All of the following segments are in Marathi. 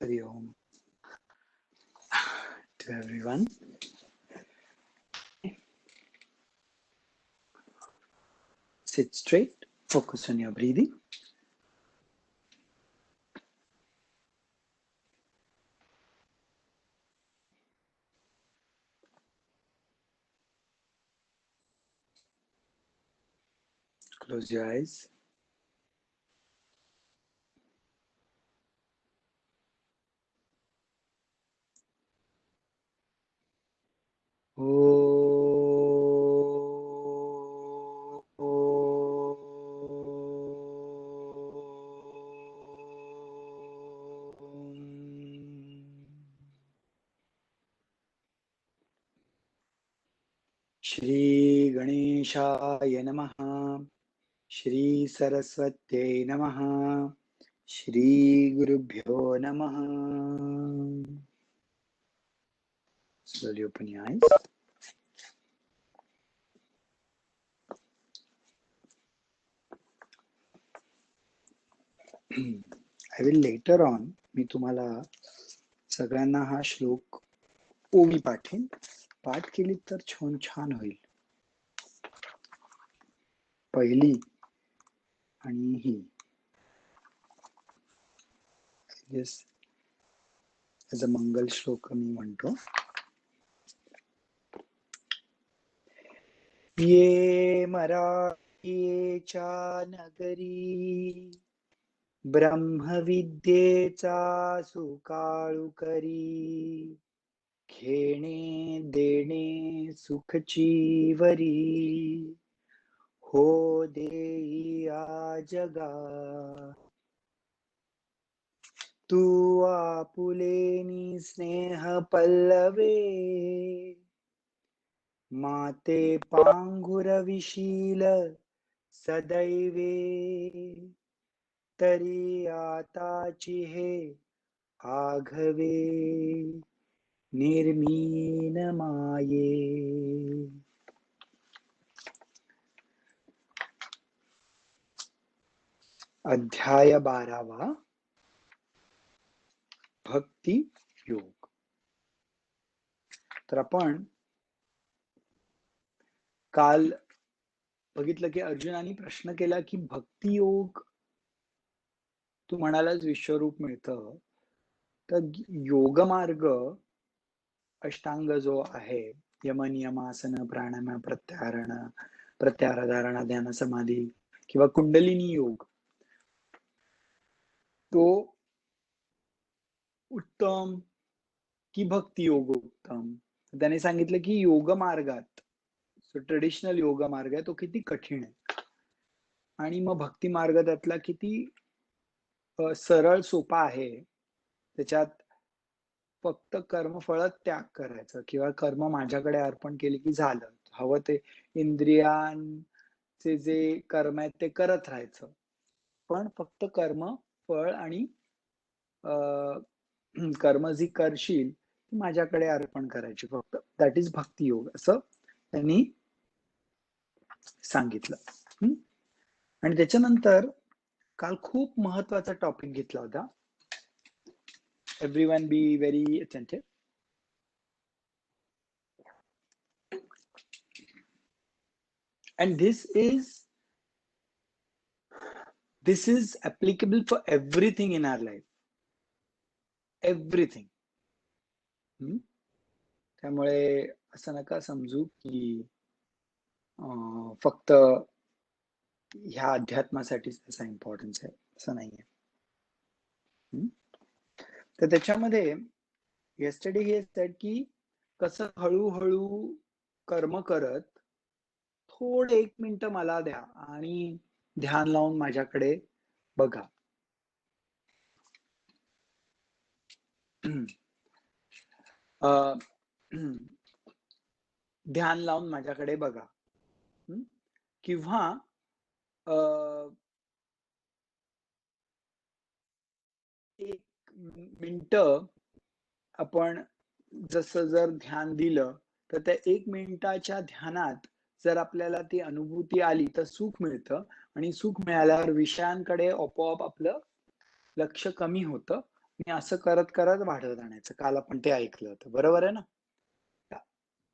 Hari Om to everyone. Sit straight, focus on your breathing. Close your eyes. Shri गणेशाय नमः. श्री सरस्वत्यै नमः. श्री गुरुभ्यो नमः. Slowly open your eyes. I will later on, मी तुम्हाला सगळ्यांना हा श्लोक ओवी पाठेन. पाठ केली तर छान होईल. पहिली आणि ही as a मंगल श्लोक मी म्हणतो. ये मराठीच्या नगरी ब्रह्मविद्येचा सुकाळू करी घेणे देणे सुखची वरी हो देई या जगा तू आपुलेनी स्नेह पल्लवे माते पांघुरविशील सदैवे तरी आताची हे आघवे निर्मीन माये. अध्याय 12 भक्ती योग. तर आपण काल बघितलं की अर्जुनाने प्रश्न केला की भक्ती योग तू म्हणालास विश्वरूप मिळतं, तर योग मार्ग अष्टांग जो आहे यम नियम आसन प्राणायाम प्रत्याहार धारणा ध्यान समाधी किंवा कुंडलिनी योग, तो उत्तम की भक्ती योग उत्तम. त्याने सांगितलं की योग मार्गात जो ट्रेडिशनल योग मार्ग आहे तो किती कठीण आहे आणि मग भक्ती मार्ग त्यातला किती सरळ सोपा आहे. त्याच्यात फक्त कर्मफळ त्याग करायचं किंवा कर्म माझ्याकडे अर्पण केले की झालं. हवं ते इंद्रियांचे जे कर्म आहेत ते करत राहायचं, पण फक्त कर्म फळ आणि कर्म जी करशील ती माझ्याकडे अर्पण करायची फक्त. दॅट इज भक्ती योग असं त्यांनी सांगितलं. आणि त्याच्यानंतर काल खूप महत्वाचा टॉपिक घेतला होता. Everyone be very attentive. And this is applicable for everything in our life. Everything. त्यामुळे असं नका समजू की फक्त ह्या अध्यात्मासाठीच त्याचा इम्पॉर्टन्स आहे, असं नाहीये. तर त्याच्यामध्ये येस्टरडे हे सेड की कसं हळूहळू कर्म करत थोडं 1 मिनिट मला द्या आणि ध्यान लावून माझ्याकडे बघा. ध्यान लावून माझ्याकडे बघा किंवा 1 मिनिट आपण जसं जर ध्यान दिलं तर त्या 1 मिनिटाच्या ध्यानात जर आपल्याला ती अनुभूती आली तर सुख मिळतं आणि सुख मिळाल्यावर विषयांकडे आपोआप आपलं लक्ष कमी होतं मी असं करत करत वाढत आणायचं. काल आपण ते ऐकलं होतं, बरोबर आहे ना?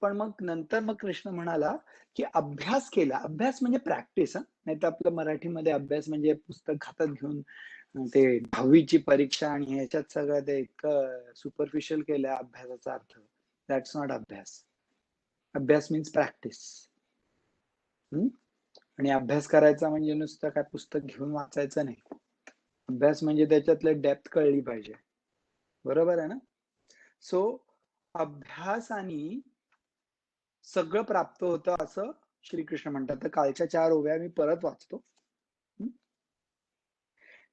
पण मग नंतर मग कृष्ण म्हणाला, की अभ्यास केला. अभ्यास म्हणजे प्रॅक्टिस हां. नाहीतर आपलं मराठीमध्ये अभ्यास म्हणजे पुस्तक हातात घेऊन ते 10वी ची परीक्षा आणि ह्याच्यात सगळं ते इतकं सुपरफिशियल केलं अभ्यासाचा अर्थ. दॅट्स नॉट अभ्यास. अभ्यास मीन्स प्रॅक्टिस. आणि अभ्यास करायचा म्हणजे नुसतं काय पुस्तक घेऊन वाचायचं नाही. अभ्यास म्हणजे त्याच्यातलं डेप्थ कळली पाहिजे. बरोबर आहे ना? सो अभ्यासाने सगळं प्राप्त होतं असं श्रीकृष्ण म्हणतात. तर कालच्या 4 ओव्या मी परत वाचतो.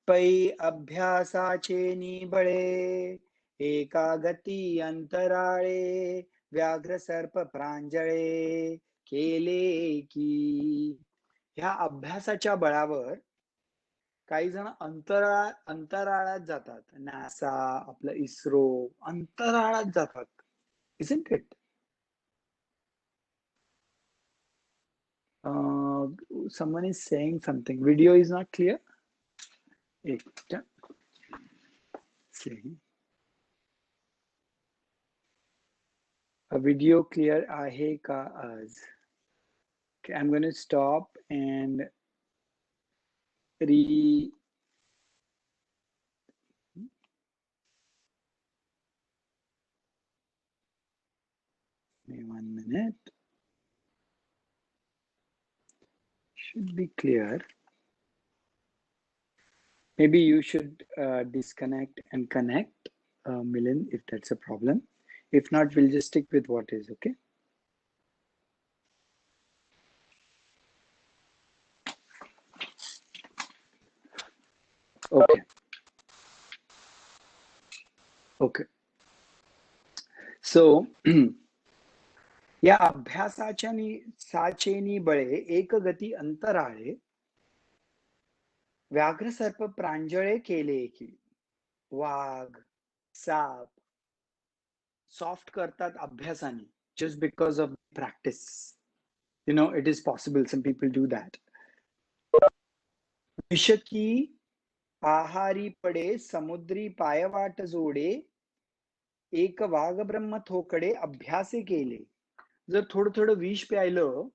पै अभ्यासाचे निबळे एका गती अंतराळे व्याघ्र सर्प प्रांजळे केले की. ह्या अभ्यासाच्या बळावर काही जण अंतराळात जातात. नासा, आपलं इस्रो अंतराळात जातात. Isn't it? Someone is saying something. Video is not clear. एक video clear आहे का आज? Okay, I'm going to stop and re. One minute. Should be clear. Maybe you should disconnect and connect, Milind, if that's a problem. If not, we'll just stick with what is, okay? Okay. Okay. So, या अभ्यासाच्या साचेनी बळे एक गती अंतराळे व्याघ्र सर्प प्रांजळे केले की. वाघ, साप सॉफ्ट करतात अभ्यासाने just because of practice. You know, it is possible. Some people do that. विषकी आहारी पडे समुद्री पायवाट जोडे एक वाघ ब्रह्म थोकडे अभ्यासे केले. जर थोडं थोडं विष प्यायलं,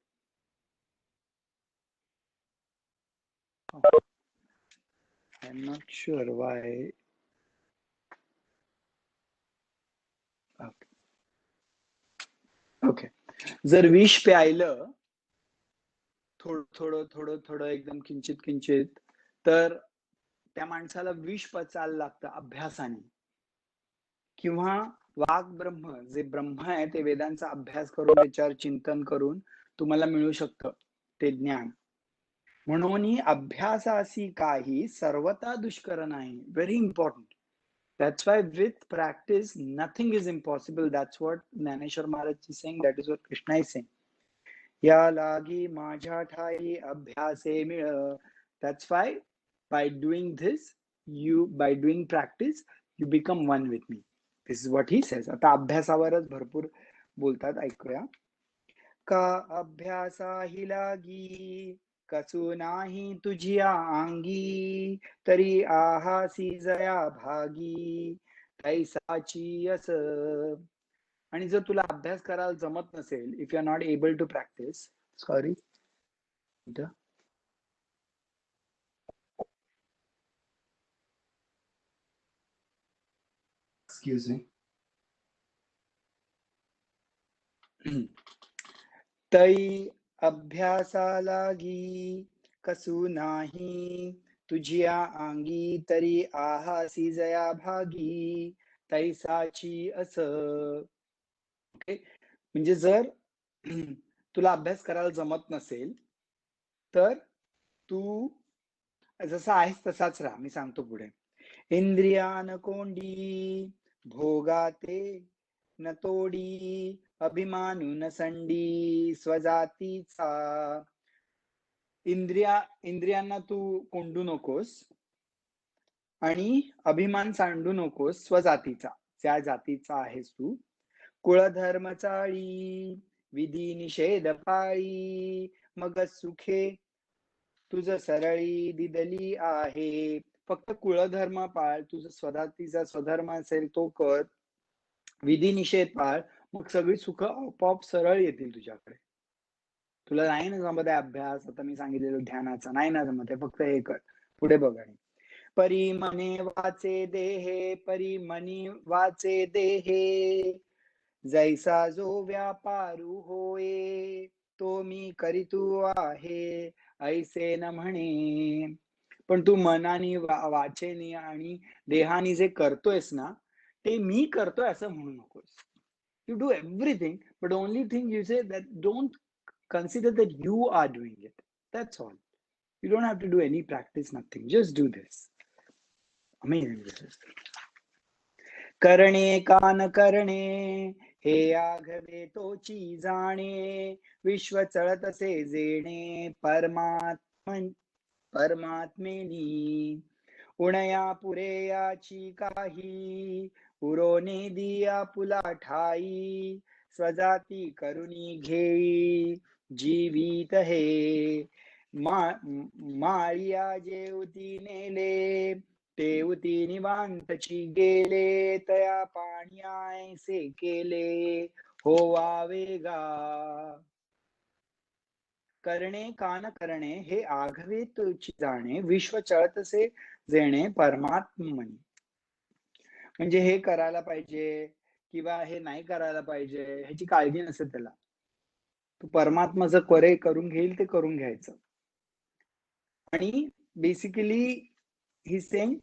I'm not sure why. Okay. जर विष प्यायलं थोडं थोडं थोडं थोडं एकदम किंचित किंचित, तर त्या माणसाला विष पचायला लागतं अभ्यासाने. किंवा वाघ ब्रह्म, जे ब्रह्म आहे ते वेदांचा अभ्यास करून त्याच्यावर चिंतन करून तुम्हाला मिळू शकतं ते ज्ञान. म्हणून अभ्यासासी काही सर्वता दुष्कर नाही. Very important. That's why with practice nothing is impossible. That's what Jnaneshwar Maharaj is saying. That is what Krishna is saying. या लागी माझ्या ठाई अभ्यासे मिळ. That's why by doing this, by doing practice, you become one with me. This is what he says. आता अभ्यासावरच भरपूर बोलतात, ऐकूया. का अभ्यासा ही लागी कसू नाही तुझिया अंगी तरी आहासी जया भागी तैसाची अस. आणि जर तुला अभ्यास करायला जमत नसेल, if you are not able to practice, sorry excuse me. तै अभ्यासा लागी कसू नाही तुझिया अंगी तरी आहासी जया भागी तैसाची अस. ओके, म्हणजे जर तुला अभ्यास करायला जमत नसेल तर तू जसा आहेस तसाच राहा. मी सांगतो पुढे. इंद्रियान कोंडी भोगाते न तोडी अभिमानू न संडी स्वजातीचा. इंद्रियांना तू कोंडू नकोस आणि अभिमान सांडू नकोस स्वजातीचा, ज्या जातीचा आहेस तू. कुळधर्म चाळी विधी निषेध पाळी मग सुखे तुझ सरळी दिदली आहे. फक्त कुळधर्म पाळ, तुझं स्वजातीचा स्वधर्म असेल तो कर, विधी निषेध पाळ, मग सगळी सुख आपोआप सरळ येतील तुझ्याकडे. तुला नाही ना जमत आहे अभ्यास, आता मी सांगितलेलं ध्यानाचा नाही ना जमत आहे, फक्त हे कर. पुढे बघ. आणि परी मने वाचे देहे, परी मनी वाचे देहे, जैसा जो व्यापारू होय, तो मी करीतू आहे, ऐसे न म्हणे. पण तू मनाने वाचेने आणि देहाने जे करतोयस ना, ते मी करतोय असं म्हणू नकोस. You do everything, but the only thing you say that don't consider that you are doing it. That's all. You don't have to do any practice, nothing. Just do this. Amazing this is. करणे कान करणे, हे आघवे तोची जाणे, विश्व चळतसे जेणे, परमात्मेनी. उणया पुरेयाची काही, उरोने दिया पुला ठाई, स्वजाती करुणी घेई, जीवित हे. माळिया जेवती नेले, तेवती निवांतची गेले, तया पाण्यायसे केले, होवावे गा. करणे कान करणे, हे आघवे तुची जाणे, विश्व चळतसे जेणे, परमात्मनी. म्हणजे हे करायला पाहिजे किंवा हे नाही करायला पाहिजे ह्याची काळजी नसते त्याला. तो परमात्मा जर करून घेईल ते करून घ्यायचं. आणि बेसिकली ही सेम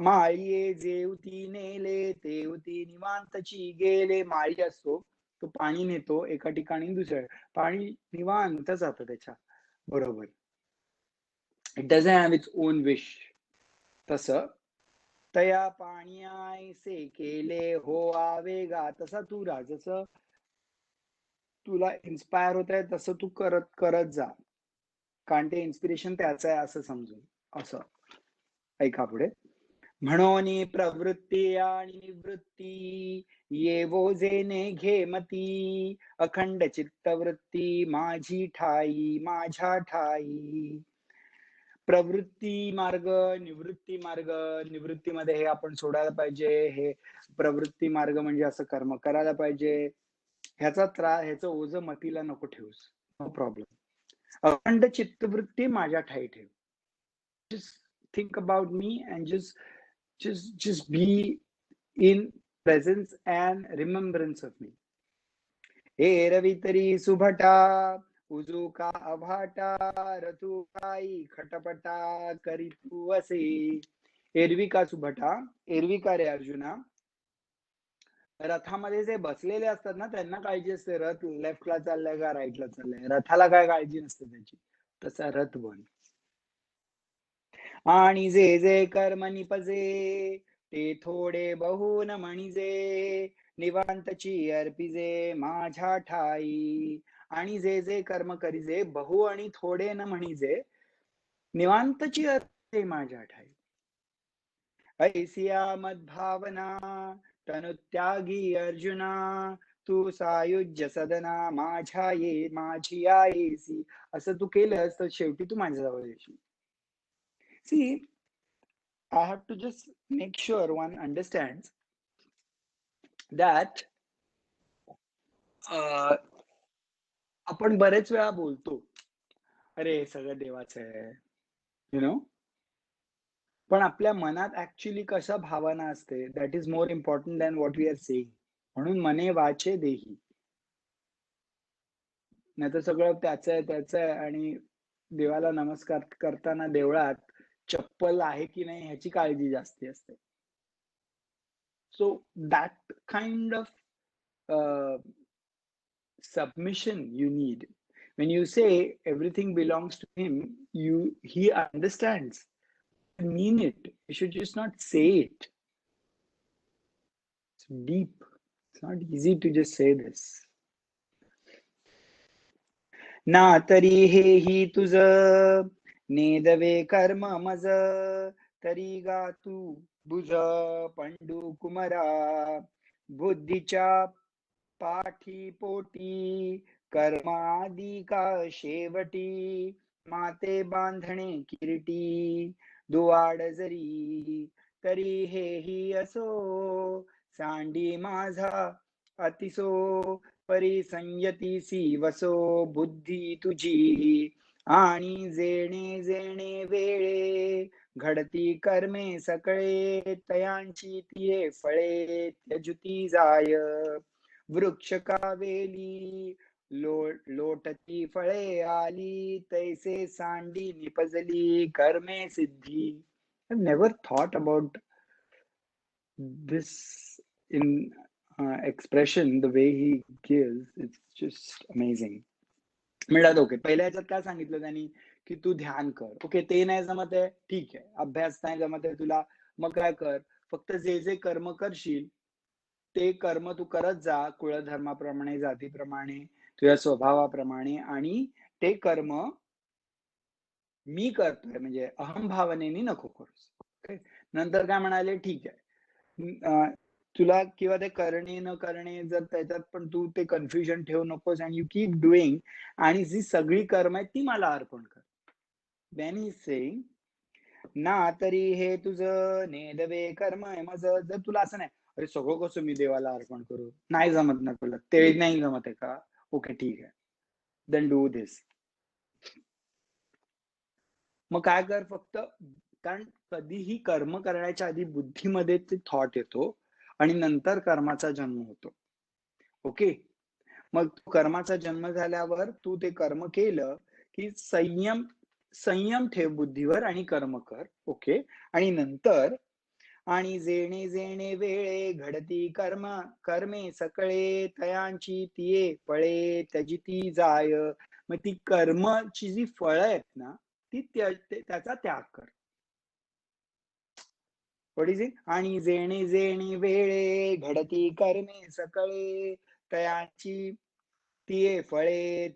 माळीये जेवती नेले, तेवती निवांतची गेले. माळी असतो तो पाणी नेतो एका ठिकाणी दुसऱ्या, पाणी निवांत जातं त्याच्या बरोबर. It doesn't have its own wish. तसं तया पाण्यायसे केले, हो आवेगा. तसा तू राहा, जसं तुला इन्स्पायर होत आहे तसं तू करत जा, कारण ते इन्स्पिरेशन त्याचं आहे असं समजून. असं ऐका पुढे. म्हणून प्रवृत्ती आणि निवृत्ती, येवो जेने घेमती, अखंड चित्तवृत्ती माझी ठाई, माझ्या ठाई. प्रवृत्ती मार्ग, निवृत्ती मार्ग. निवृत्तीमध्ये हे आपण सोडायला पाहिजे, हे प्रवृत्ती मार्ग म्हणजे असं कर्म करायला पाहिजे. ह्याचं ओझं मतीला नको ठेवूस, नो प्रॉब्लेम. अखंड चित्तवृत्ती माझ्या ठाई ठेव. Just think about me and just be in presence and remembrance of me. एरवी तरी सुभटा, उजू का अभाटा, रथू काही खटपटा करी तू असे. एरवी का सुभटा, एरवी का रे अर्जुना, रथामध्ये जे बसलेले असतात ना त्यांना काळजी असते, रथ लेफ्टला चाललाय का राईटला चाललाय, रथाला काय काळजी नसते त्याची. तसा रथ बन. आणि जे जे कर्म निपजे, ते थोडे बहुन म्हणिजे, निवांतची अर्पिजे माझ्या ठाई. आणि जे जे कर्म करिजे, बहु आणि थोडे न म्हणिजे, निवांतची अर्पिजे माझ्या ठाई. ऐसिया मद्भावना, तनुत्यागी अर्जुना, तू सायुज्य सदना माझ्या ये माझी आयसी. असं तू केलंस तर शेवटी तू माझ्याजवळ येशील. See, I have to just make sure one understands that आपण बरेच वेळा बोलतो, अरे सगळं देवाचं आहे, यु नो. पण आपल्या मनात ऍक्च्युली कशा भावना असते, that is more important than what we are saying. म्हणून मने वाचे देही. नाही तर सगळं त्याचं आहे आणि देवाला नमस्कार करताना देवळात चप्पल आहे की नाही ह्याची काळजी जास्ती असते. So that kind of submission you need. When you say everything belongs to him, he understands. Mean it. You should just not say it. It's deep. It's not easy to just say this. ना तरी हे ही तुझ, नेदवे कर्म मज, तरी गा तू बुझ पंडू कुमरा. बुद्धीच्या पाठी पोटी, कर्मादी का शेवटी, माते बांधणे किरीटी दुवाड जरी तरी हेही असो सांडी माझा अतिसो परी संयतीसी वसो बुद्धी तुझी आणि जेणे जेणे वेळे घडती कर्मे सकळे तयांची तिये फळे त्यजुती जाय वृक्ष कावेली लोटती फळे आली तैसे सांडी निपजली कर्मे सिद्धी. I've never thought about this in expression, the way he gives. It's just amazing. म्हणतात ओके, पहिल्या ह्याच्यात काय सांगितलं त्यांनी की तू ध्यान कर. ओके, ते नाही जमत आहे, ठीक आहे. अभ्यास नाही जमत आहे तुला, मग काय कर, फक्त जे जे कर्म करशील ते कर्म तू करत जा कुळधर्माप्रमाणे, जातीप्रमाणे, तुझ्या स्वभावाप्रमाणे, आणि ते कर्म मी करतोय म्हणजे अहंभावनेने नको करूस. ओके, नंतर काय म्हणाले, ठीक आहे, तुला किंवा ते करणे न करणे जर त्याच्यात पण तू ते कन्फ्युजन ठेवू नकोस अँड यू कीप डुईंग, आणि जी सगळी कर्म आहेत ती मला अर्पण कर. देन ही सेइंग ना तरी हे तुझं नेदवे कर्म आहे माझं. जर तुला असं नाही, अरे सगळं कसं मी देवाला अर्पण करू, नाही जमत ना तुला, ते नाही जमत आहे का, ओके ठीक आहे, देन डू दिस. मग काय कर, फक्त कारण कधीही कर्म करण्याच्या आधी बुद्धीमध्ये ते थॉट येतो आणि नंतर कर्माचा जन्म होतो. ओके, मग कर्माचा जन्म झाल्यावर तू ते कर्म केलं की संयम ठेव बुद्धीवर आणि कर्म कर. ओके, आणि नंतर आणि जेणे जेणे वेळे घडती कर्मे सकळे तयांची तिये फळे त्यजिती जाय. मग ती कर्मची जी फळं आहेत ना, ती त्याचा त्याग कर. What is it? आणि जेणे जेणे वेळे घडती कर्मे सकळे तयांची तिये फळे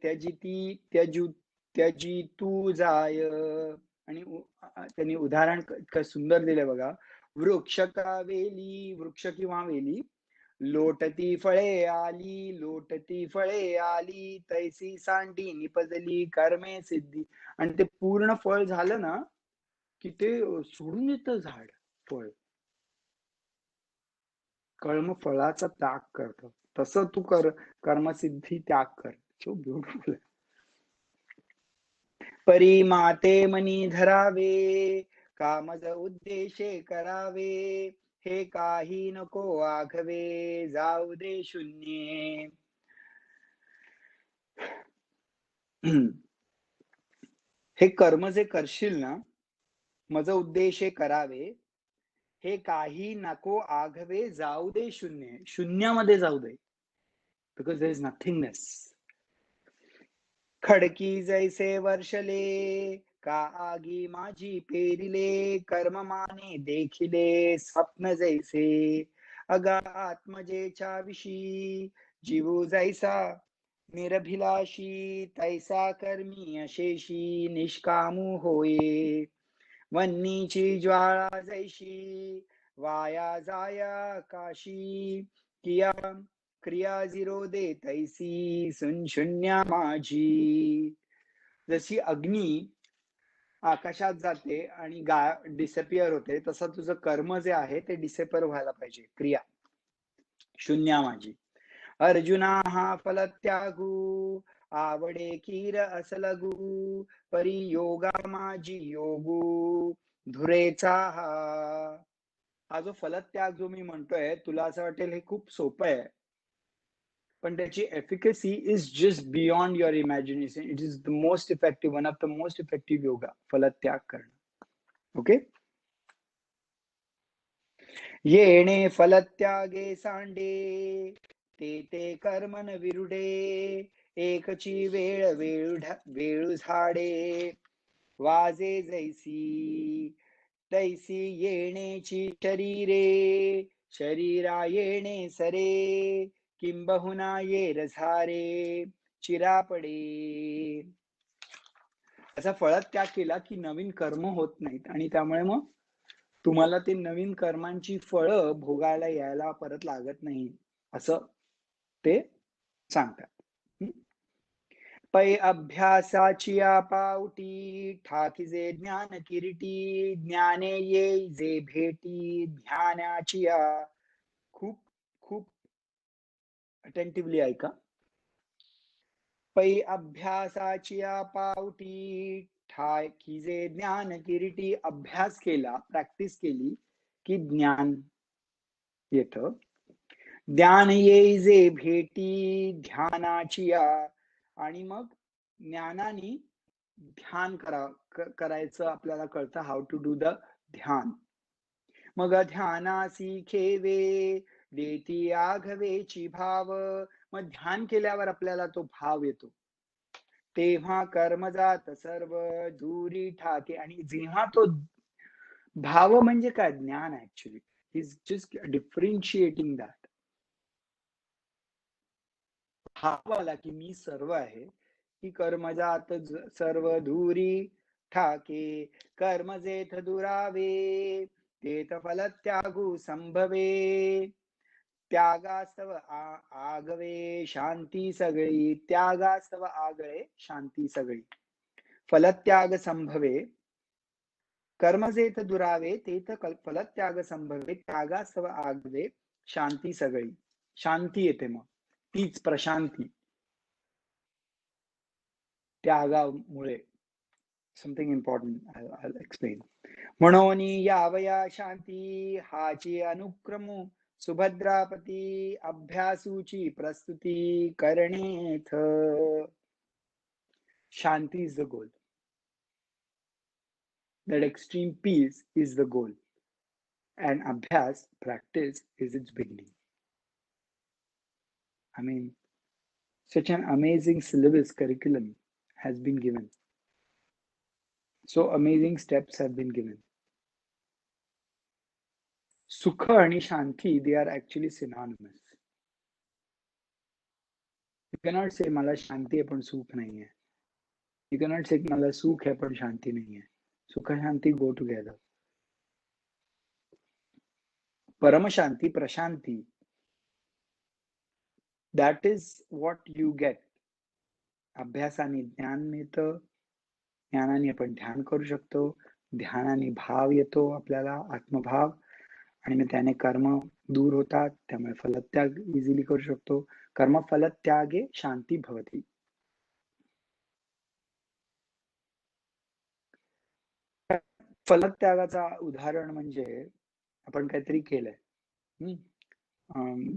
त्यजी तू जाय. आणि त्यांनी उदाहरण सुंदर दिले बघा. वृक्ष का वेली, वृक्ष किंवा वेली, लोटती फळे आली तैसी सांडी निपजली कर्मे सिद्धी. आणि ते पूर्ण फळ झालं ना की ते सोडून येतं झाड फळ. कर्म फळाचा त्याग करतं, तसं तू कर, कर्मसिद्धी त्याग कर. So beautiful. परी माते मनी धरावे, कामज उद्देशे करावे, हे काही नको आघवे जाऊ दे शून्ये. हे कर्म जे करशील ना, मज उद्देशे करावे, हे काही नको आघवे जाऊ दे शून्य, शून्यामध्ये जाऊ दे. Because there is nothingness. खडकी जैसे वर्षले का आगी माझी पेरिले, कर्म माने देखिले स्वप्न जैसे, अगा आत्मजेच्या विषयी जीवू जैसा निरभिलाषी, तैसा कर्मी अशेषी निष्कामू होये. वन्नीची ज्वाळा जैशी वाया जाया काशी, किया क्रिया झिरो दे तैसी शून्या माझी. जशी अग्नी आकाशात जाते आणि डिसअपिअर होते, तसं तुझं कर्म जे आहे ते डिसअपिअर व्हायला पाहिजे. क्रिया शून्या माझी. अर्जुना हा फल त्यागू, आवडे कीर असलगू, परी योगा माझी योगू धुरेचा हा जो फलत्याग जो मी म्हणतोय, तुला असं वाटेल हे खूप सोपं आहे, पण त्याची efficacy is just beyond your imagination. It is the most effective, one of the most effective yoga, फलत्याग करणं. ओके, येणे फलत्यागे सांडे, ते कर्मन विरुडे, एकची वेळ झाडे, वाजे जैसी तैसी येणेची शरीरे, शरीरा येणे सरे, किंबहुना येर झारे चिरापडे. असा फळात त्याग केला की नवीन कर्म होत नाहीत, आणि त्यामुळे मग तुम्हाला ते नवीन कर्मांची फळं भोगायला यायला परत लागत नाही, असं ते सांगतात. पै अभ्यासाची पावटी ठाकीजे ज्ञान किरीटी ज्ञाने येई जे भेटी ज्ञानाची खूप खूप अटेंटिव्हली ऐका. पै अभ्यासाची पावटी ठाकीजे ज्ञान किरीटी. अभ्यास केला, प्रॅक्टिस केली की ज्ञान येतं. ज्ञान येई जे भेटी ध्यानाची आणि मग ज्ञानाने ध्यान करायचं आपल्याला कळतं. हाऊ टू डू द ध्यान. मग ध्यानासी खेवे देती आघवेची भाव. मग ध्यान केल्यावर आपल्याला तो भाव येतो. तेव्हा कर्म जात सर्व दूरी ठाके. आणि जेव्हा तो भाव म्हणजे काय, ज्ञान. Actually is just differentiating that. भाव आला की मी सर्व आहे, की कर्म जात सर्व दूरी ठाके. कर्म जेथ दुरावे तेथ फल त्यागू संभवे. त्यागास्तव आगवे शांती सगळी. त्यागास्तव आगळे शांती सगळी. फलत्याग संभवे. कर्म जेथ दुरावे तेथ फलत्याग संभवे. त्यागास्तव आगवे शांती सगळी. शांती येते मग, तीच प्रशांती त्यागामुळे. Something important I explain. म्हणून यावया शांती हाची अनुक्रमू सुभद्रापती. अभ्यासूची प्रस्तुती करणेथ. Shanti is the goal. That extreme peace is the goal, and abhyas, practice, is its beginning. I mean, such an amazing syllabus curriculum has been given. So amazing steps have been given. Sukha and Shanti, they are actually synonymous. You cannot say Mala Shanti hai pan Sukh nahi hai. You cannot say Mala Sukh hai pan Shanti nahi hai. Sukha Shanti go together. Parama Shanti, Prashanti, that is what you get. अभ्यासाने ज्ञान मिळतं. ज्ञानाने आपण ध्यान करू शकतो. ध्यानाने भाव येतो आपल्याला, आत्मभाव. आणि मग त्याने कर्म दूर होतात. त्यामुळे फलत्याग इझिली करू शकतो. कर्म फलत्यागे शांती भवती. फलत्यागाचा उदाहरण म्हणजे आपण काहीतरी केलंय.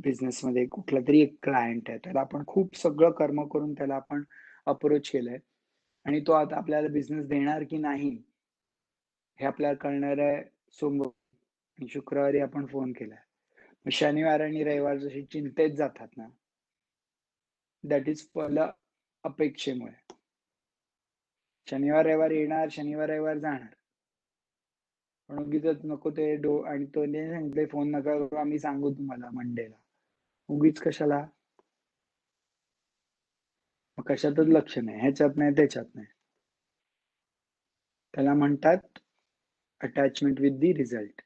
बिझनेस मध्ये कुठला तरी एक क्लायंट आहे, त्याला आपण खूप सगळं कर्म करून त्याला आपण अप्रोच केलंय आणि तो आता आपल्याला बिझनेस देणार की नाही हे आपल्याला कळणार आहे सोमवारी. शुक्रवारी आपण फोन केलाय. शनिवार आणि रविवार जशी चिंतेत जातात ना, दॅट इज फल अपेक्षेमुळे. शनिवार रविवार येणार, शनिवार रविवार जाणार. पण उगीच नको ते आणि तो सांगितले फोन नका करू, आम्ही सांगू तुम्हाला मंडेला. उगीच कशाला. मग कशातच लक्ष नाही, ह्याच्यात नाही त्याच्यात नाही. त्याला म्हणतात attachment with the result.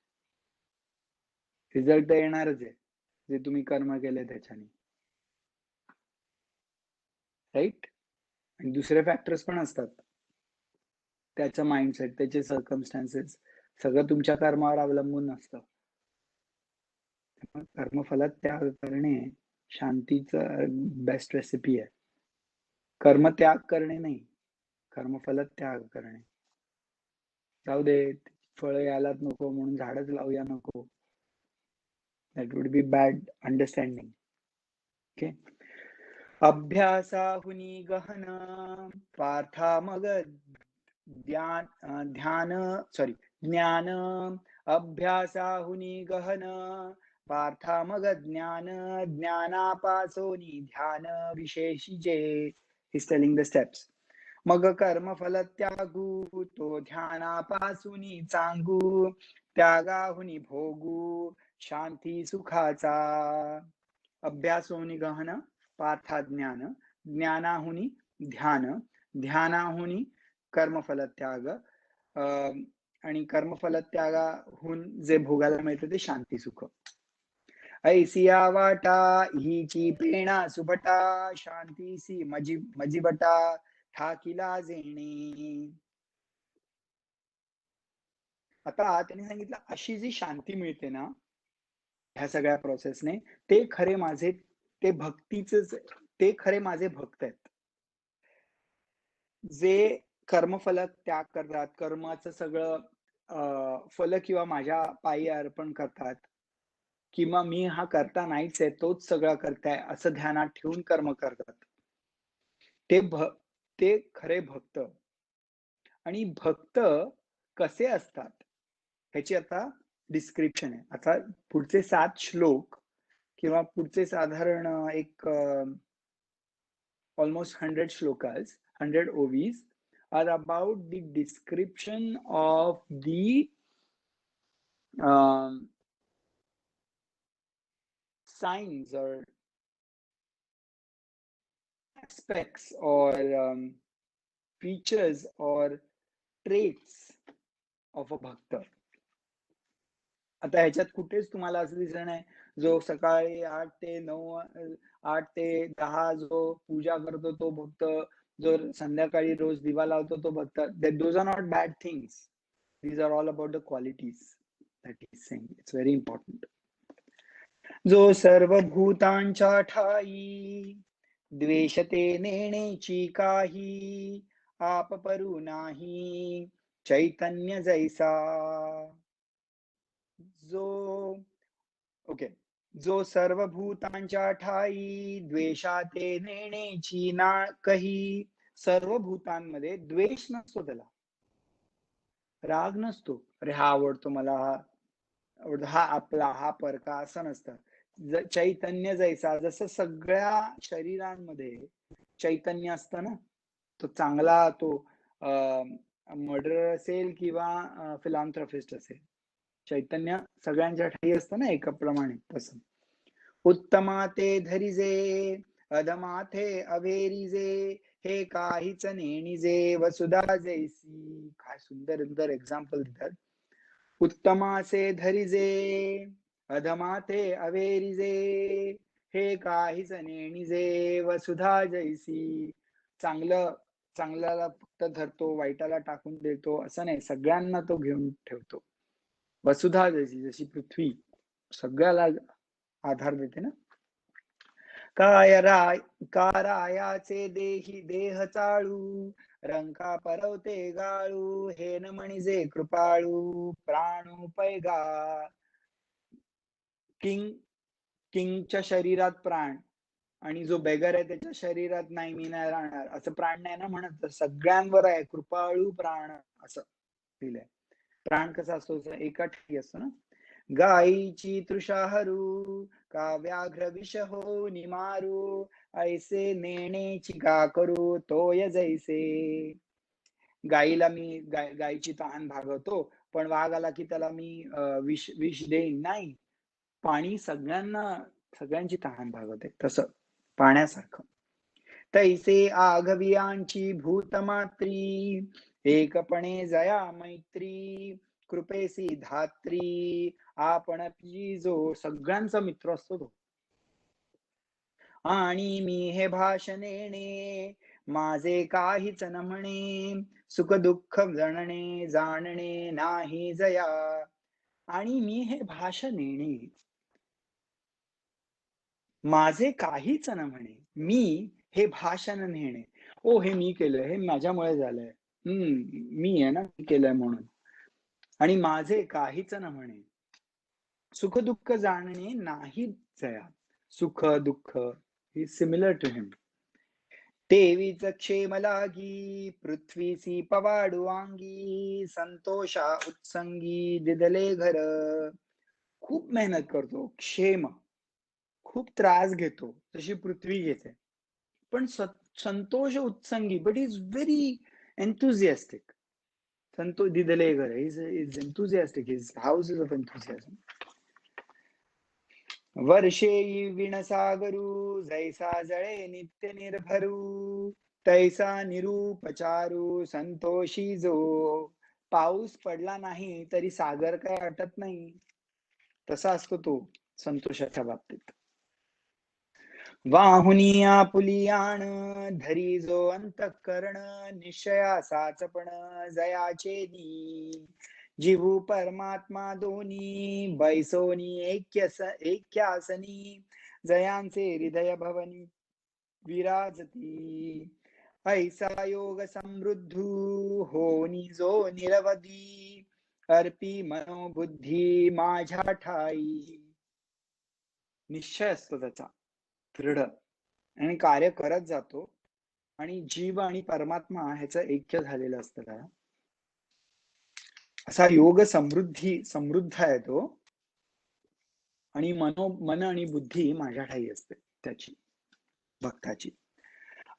Result तर येणारच आहे जे तुम्ही कर्म केले त्याच्याने, राईट. आणि दुसरे फॅक्टर्स पण असतात. त्याचं माइंडसेट, त्याचे सर्कमस्टान्सेस, सगळं तुमच्या कर्मावर अवलंबून असतं. कर्मफलात त्याग करणे शांतीचं बेस्ट रेसिपी आहे. कर्म त्याग करणे नाही, कर्मफलात त्याग करणे. जाऊ दे, फळ यायलाच नको म्हणून झाडच लावूया नको. That would be bad understanding. Okay. अभ्यासाहुनी गहन पार्था मग ज्ञान. अभ्यासाहुनी गहन पार्था मग ज्ञान. ज्ञानापासोनी ध्यान विशेषीचे. He's telling the steps. मग कर्मफल त्यागू तो ध्यानापासूनी चांगू. त्यागाहुनी भोगू शांती सुखाचा. अभ्यासोनी गहन पार्था ज्ञान. ज्ञानाहुनी ध्यान. ध्यानाहुनी कर्मफल त्याग. आणि कर्मफल त्यागाहून जे भोगायला मिळतं ते शांती सुख. ऐसिया वाटा हिची पेणा सुभटा शांतीसी मजीबटा ठाकीला जेणे. आता त्यांनी सांगितलं अशी जी शांती मिळते ना ह्या सगळ्या प्रोसेसने, ते खरे माझे, ते भक्तीचेच, ते खरे माझे भक्त आहेत. जे कर्मफल त्याग करतात, कर्माचं सगळं फल किंवा माझ्या पायी अर्पण करतात, किंवा मी हा करता नाहीच आहे, तोच सगळा करताय असं ध्यानात ठेवून कर्म करतात. ते ते खरे भक्त. आणि भक्त कसे असतात ह्याची आता डिस्क्रिप्शन आहे. आता पुढचे 7 श्लोक किंवा पुढचे साधारण एक almost 100 shlokas, 100 OVs are about the description of the signs or aspects or features or traits of a bhakta. आता ह्याच्यात कुठेच तुम्हाला असं दिसलं नाही जो सकाळी 8 ते 9 8 ते 10 जो पूजा करतो तो भक्त, जो संध्याकाळी रोज दिवा लावतो तो भक्त. Those are not bad things. These are all about the qualities that he's saying. It's very important. जो सर्व भूतांच्या ठाई द्वेषते नेणेची काही आप परू नाही चैतन्य जैसा. जो ओके, जो सर्व भूतांच्या ठाई द्वेषाते नेणेची ना कही. सर्व भूतांमध्ये द्वेष नसतो, त्याला राग नसतो. अरे हा आवडतो मला, हा आवडतो, हा आपला, हा परका, असं नसतं. चैतन्य जैसा, जसं सगळ्या शरीरांमध्ये चैतन्य असतं ना, तो चांगला, तो मर्डरर असेल किंवा फिलॅन्थ्रॉपिस्ट असेल, चैतन्य सगळ्यांच्या ठाई असतं ना एकाप्रमाणे. तसं उत्तमा ते धरिजे अधमाथे अभेरिजे हे काहीच नेणिजे वसुधा जैसी. काय सुंदर सुंदर एक्झाम्पल देतात. उत्तमासे धरिजे अधमाथे अवेरिजे हे काहीच नेणिजे वसुधा जैसी. चांगल्याला फक्त धरतो, वाईटाला टाकून देतो असं नाही, सगळ्यांना तो घेऊन ठेवतो. वसुधा जैसी, जशी पृथ्वी सगळ्याला आधार देते ना. कारायाचे देही देह चाळू रंका परवते गाळू हे न म्हणिजे कृपाळू प्राणू पैगा. किंगच्या शरीरात प्राण, आणि जो बेगर आहे त्याच्या शरीरात नाही, मी नाही राहणार असं प्राण नाही ना म्हणत. सगळ्यांवर आहे कृपाळू प्राण असं लिहिलंय. प्राण कसा असतो, एका ठिकाणी असतो ना. गायीची तृषा हरू का व्याघ्र विष हो निमारू ऐसे नेणेची का करू तोय जैसे. गायीला मी गायीची तहान भागवतो, पण वाघ आला की त्याला मी विष देईन नाही. पाणी सगळ्यांची तहान भागवते, तसं पाण्यासारखं. तैसे आघवियांची भूतमात्री एकपणे जया मैत्री कृपेसी धात्री आपण जो सगळ्यांचा मित्र असतो तो. आणि मी हे भाषणेने माझे काहीच न म्हणे सुख दुःख जणणे जाणणे नाही जया. आणि मी हे भाषणेने माझे काहीच न म्हणे, मी हे भाषण नेणे. ओ हे मी केलंय, हे माझ्यामुळे झालंय, मी आहे ना, मी केलंय म्हणून. आणि माझे काहीच न म्हणे सुख दुःख जाणणे नाही जया. सुख दुःख ही सिमिलर टू हिम. देवीच क्षेम लागी पृथ्वीसी पवाडू अंगी संतोषा उत्संगी दिदले घर. खूप मेहनत करतो, क्षेम, खूप त्रास घेतो जशी पृथ्वी घेते, पण संतोष उत्संगी, बट इज व्हेरी एन्थुझियास्टिक. संतोष दिदले घर is enthusiastic, his houses of enthusiasm. वर्षे विणसागरू जैसा जळे नित्य निर्भरू तैसा निरूपचारू संतोषी जो. पाऊस पडला नाही तरी सागर काय आटत नाही, तसा असतो तो. संतोषाच्या बाबतीत. वाहुनी आपुलियाण धरी जो अंतःकरण निश्चया साचपण जयाचे नी जीवू परमात्मा दोनी बैसोनी ऐक्यासनी जयांचे हृदय भवनी विराजती ऐसा योग समृद्धू होनी जो निरवधी अर्पी मनोबुद्धी माझ्या ठाई. निश्चय असतो त्याचा दृढ आणि कार्य करत जातो आणि जीव आणि परमात्मा ह्याचं ऐक्य झालेलं असतं का. असा योग समृद्ध आहे तो आणि मन आणि बुद्धी माझ्या ठाई असते त्याची भक्ताची.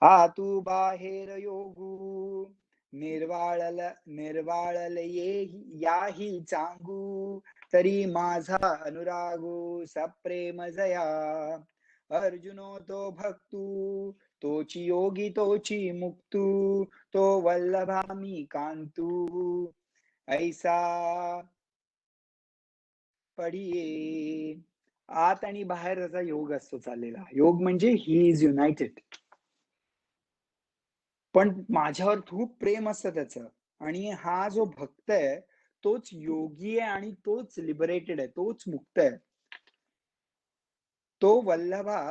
आतू बाहेर योगू निर्वाळल याही चांगू तरी माझा अनुरागू सप्रेम जया अर्जुनो तो भक्तू तोची योगी तोची मुक्तू तो वल्लभा मी कांतू ऐसा पडिये. आत आणि बाहेर त्याचा योग असतो चाललेला. योग म्हणजे ही इज युनायटेड. पण माझ्यावर खूप प्रेम असतं त्याचं आणि हा जो भक्त आहे तोच योगी आहे आणि तोच लिबरेटेड आहे, तोच मुक्त आहे. तो वल्लभा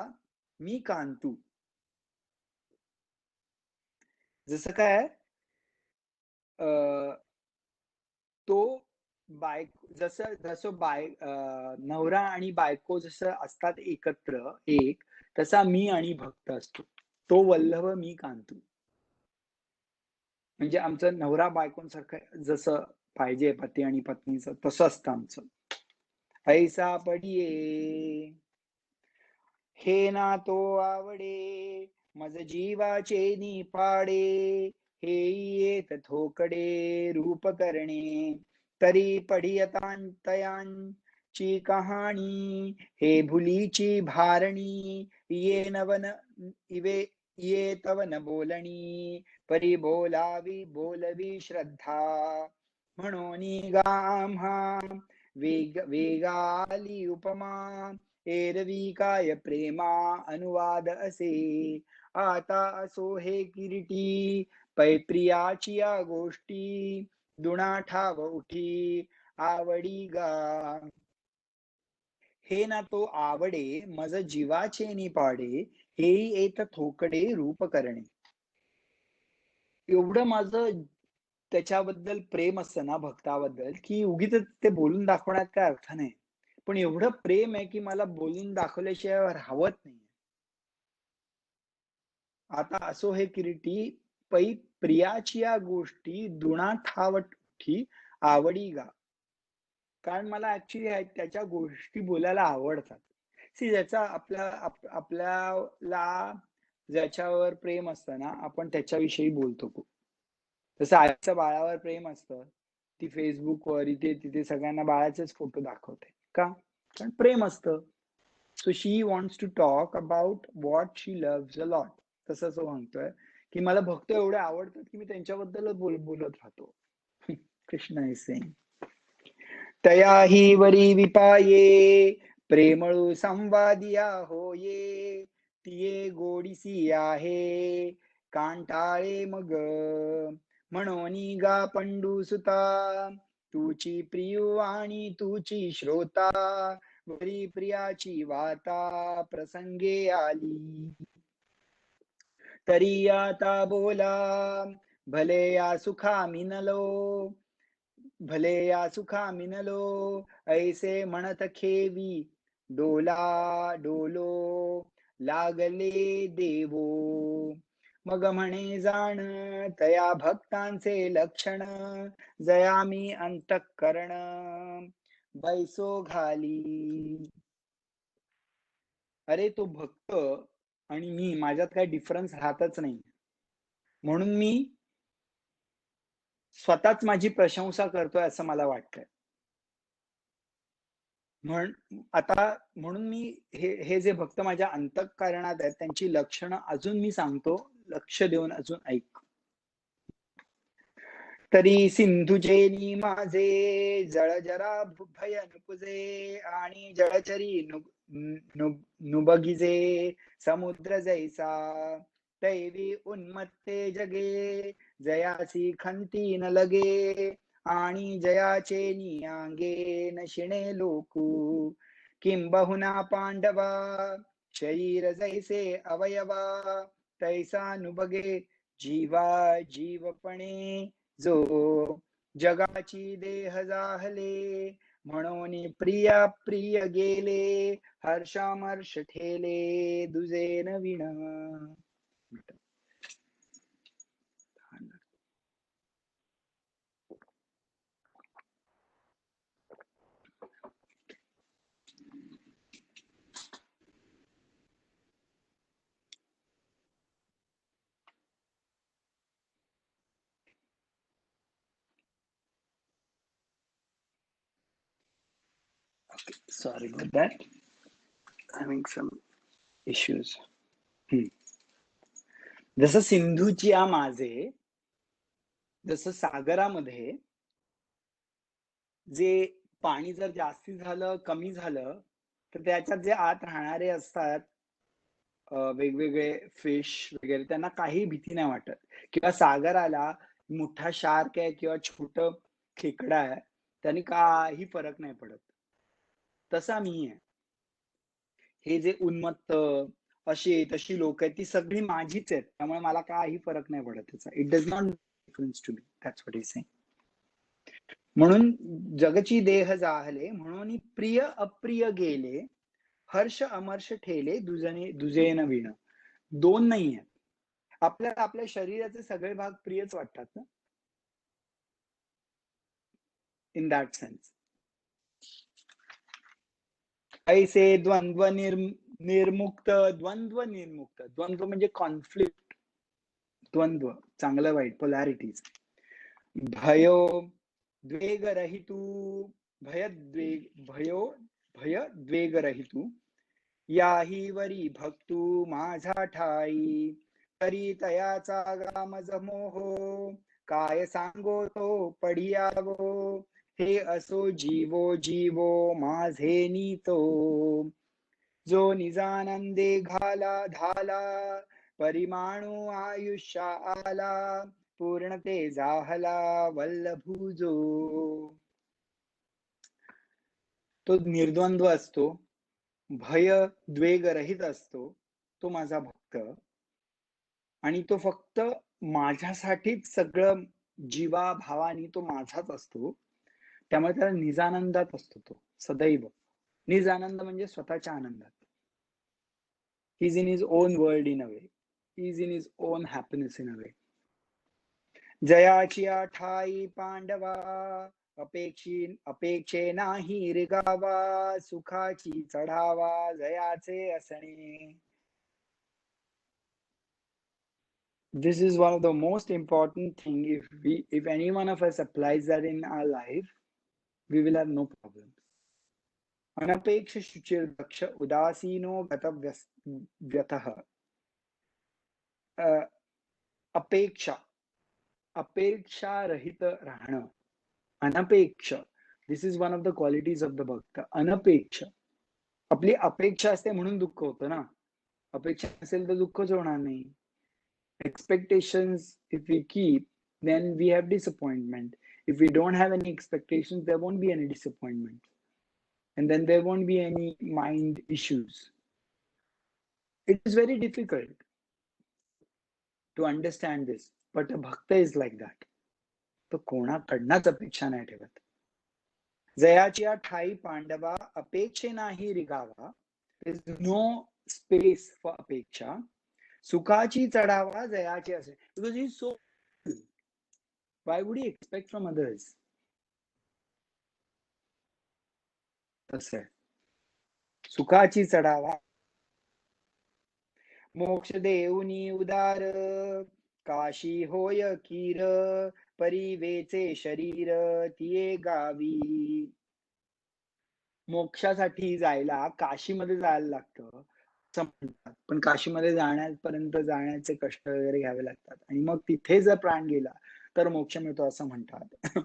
मी कांतू. जसं काय तो जसं नवरा आणि बायको जसं असतात एकत्र एक, तसा मी आणि भक्त असतो. तो वल्लभ मी कांतू. म्हणजे आमचं नवरा बायकोंसारखं जसं पाहिजे पती आणि पत्नीचं तसं असतं आमचं. ऐसा पडिये हे ना तो आवडे मज जीवाचे निपाडे हे येत थोकडे रूप करणे तरी पडियतांतयांची कहाणी हे भुलीची भारणी ये नवन इवे ये तव न बोलणी परी बोलवी श्रद्धा म्हणून गाम्हा वेगाली उपमा एरवी काय प्रेमा अनुवाद असे आता असो हे किरीटी पै प्रियाची या गोष्टी दुणा ठाव उठी आवडी गा. हे ना तो आवडे मज जीवाचे निपाडे हे येत थोकडे रूप करणे. एवढं माझं त्याच्याबद्दल प्रेम असतं ना भक्ताबद्दल की उगीच ते बोलून दाखवण्यात काय अर्थ नाही. पण एवढं प्रेम आहे की मला बोलून दाखवल्याशिवाय राहवत नाही. आता असो हे किरीटी पै प्रियाची या गोष्टी दुणा ठावठी आवडी गा. कारण मला ऍक्च्युली त्याच्या गोष्टी बोलायला आवडतात. ज्याचा आपल्याला ज्याच्यावर प्रेम असतं ना आपण त्याच्याविषयी बोलतो. जसं आईचं बाळावर प्रेम असतं, ती फेसबुकवर इथे तिथे सगळ्यांना बाळाचेच फोटो दाखवते का, कारण प्रेम असतं. So she wants to talk about what she loves a lot. तसं तो म्हणतोय की मला भक्त एवढे आवडतात की मी त्यांच्याबद्दल बोलत राहतो. कृष्ण इज सेइंग तया ही वरी विपाये प्रेमळू संवादिया होये तिये गोडीसी आहे कांटाळे मग म्हणून गा पंडू सुता तुची प्रियू आणि तुची श्रोता वरी प्रियाची वाता प्रसंगे आली तरी आता बोला भले या सुखा मिनलो ऐसे म्हणत खेवी डोलो लागले देवो मग म्हणे जाण तया भक्तांचे लक्षण जया मी अंतःकरण बैसो घाली. अरे तो भक्त आणि मी माझ्यात काही डिफरन्स राहतच नाही. म्हणून मी स्वतःच माझी प्रशंसा करतोय असं मला वाटतंय. म्हणून मी हे जे भक्त माझ्या अंतःकरणात आहेत त्यांची लक्षणं अजून मी सांगतो, लक्ष देऊन अजून ऐक. तरी सिंधुजेनी माझे जळ जरा भय नुपुजे आणि जळचरी नुबगिजे समुद्र जैसा दैवी उन्मत्ते जगे जयासी खंती न लगे आणि जयाचे नियांगे नशिणे लोकू किंबहुना पांडवा शरीर जैसे अवयवा तैसा नुबगे जीवा जीवपणे जो जगाची देह जाहले म्हणून प्रिया प्रिय गेले हर्षामर्ष ठेले दुजे नवीन. Sorry about that. Having some issues. जसं सिंधूची माझे, जसं सागरामध्ये जे पाणी जर जास्ती झालं कमी झालं तर त्याच्यात जे आत राहणारे असतात वेगवेगळे फिश वगैरे त्यांना काही भीती नाही वाटत. किंवा सागराला मोठा शार्क आहे किंवा छोट खेकडा आहे त्यांनी काही फरक नाही पडत. तसा मी आहे. हे जे उन्मत्त अशी तशी लोक आहेत ती सगळी माझीच आहेत त्यामुळे मला काही फरक नाही पडत त्याचा. It does not difference to me. That's what he is saying. म्हणून जगची देह जाहले म्हणून प्रिय अप्रिय गेले हर्ष अमर्ष ठेले दुजे नवीन. दोन नाही आहेत. आपल्याला आपल्या शरीराचे सगळे भाग प्रियच वाटतात ना, इन दॅट सेन्स. ऐसे द्वंद्व निर्मुक्त. द्वंद्व निर्मुक्त. द्वंद्व म्हणजे कॉन्फ्लिक्ट. द्वंद्व चांगलं वाईट पोलॅरिटीज. भयो द्वेग रहितू. भय द्वेग रहितू याही वरी भक्तू माझा ठाई तरी तयाचा गामज मोहो काय सांगो तो पडियावो हे असो जीवो जीवो माझे नीतो जो निजानंदे घाला धाला परिमाणू आयुष्या आला पूर्णते जाहला वल्लभूजो. तो निर्द्वंद्व असतो, भय द्वेग रहित असतो, तो माझा भक्त. आणि तो फक्त माझ्यासाठीच सगळं जीवा भावानी तो माझाच असतो. त्यामुळे त्याला निजानंदात असतो तो सदैव. निजानंद म्हणजे स्वतःच्या आनंदात. He is in his own world in a way. He is in his own happiness in a way. जयाची ठाई पांडवा अपेक्षे नाही रिगावा सुखाची चढावा जयाचे असणे. This is one of the most important thing. If any one of us applies that in our life, we will have no problems. अनपेक्ष शुचिर दक्ष उदासीनो गतव्यतः. अपेक्षा रहित राहणं. अनपेक्ष. This is one of the qualities of the bhakta. अनपेक्ष. आपली अपेक्षा असते म्हणून दुःख होतं ना. अपेक्षा असेल तर दुःखच होणार नाही. Expectations, if we keep, then we have disappointment. If we don't have any expectations, there won't be any disappointment. And then there won't be any mind issues. It is very difficult to understand this, but a bhakta is like that. तो कोणाकडनंच अपेक्षा नाही ठेवत. जयाची ठाई पांडवा अपेक्षे नाही रिगावा. There is no space for अपेक्षा. सुखाची चढावा जयाची असे. Because he is so, why would he expect from others? तसं आहे. सुखाची चढावा. मोक्ष देऊनी उदार काशी होय कीर परिवेचे शरीर तिये गावी. मोक्षासाठी जायला काशीमध्ये जायला लागतं असं म्हणतात. पण काशीमध्ये जाण्यापर्यंत जाण्याचे कष्ट वगैरे घ्यावे लागतात. आणि मग तिथे जर प्राण गेला तर मोक्ष मिळतो असं म्हणतात.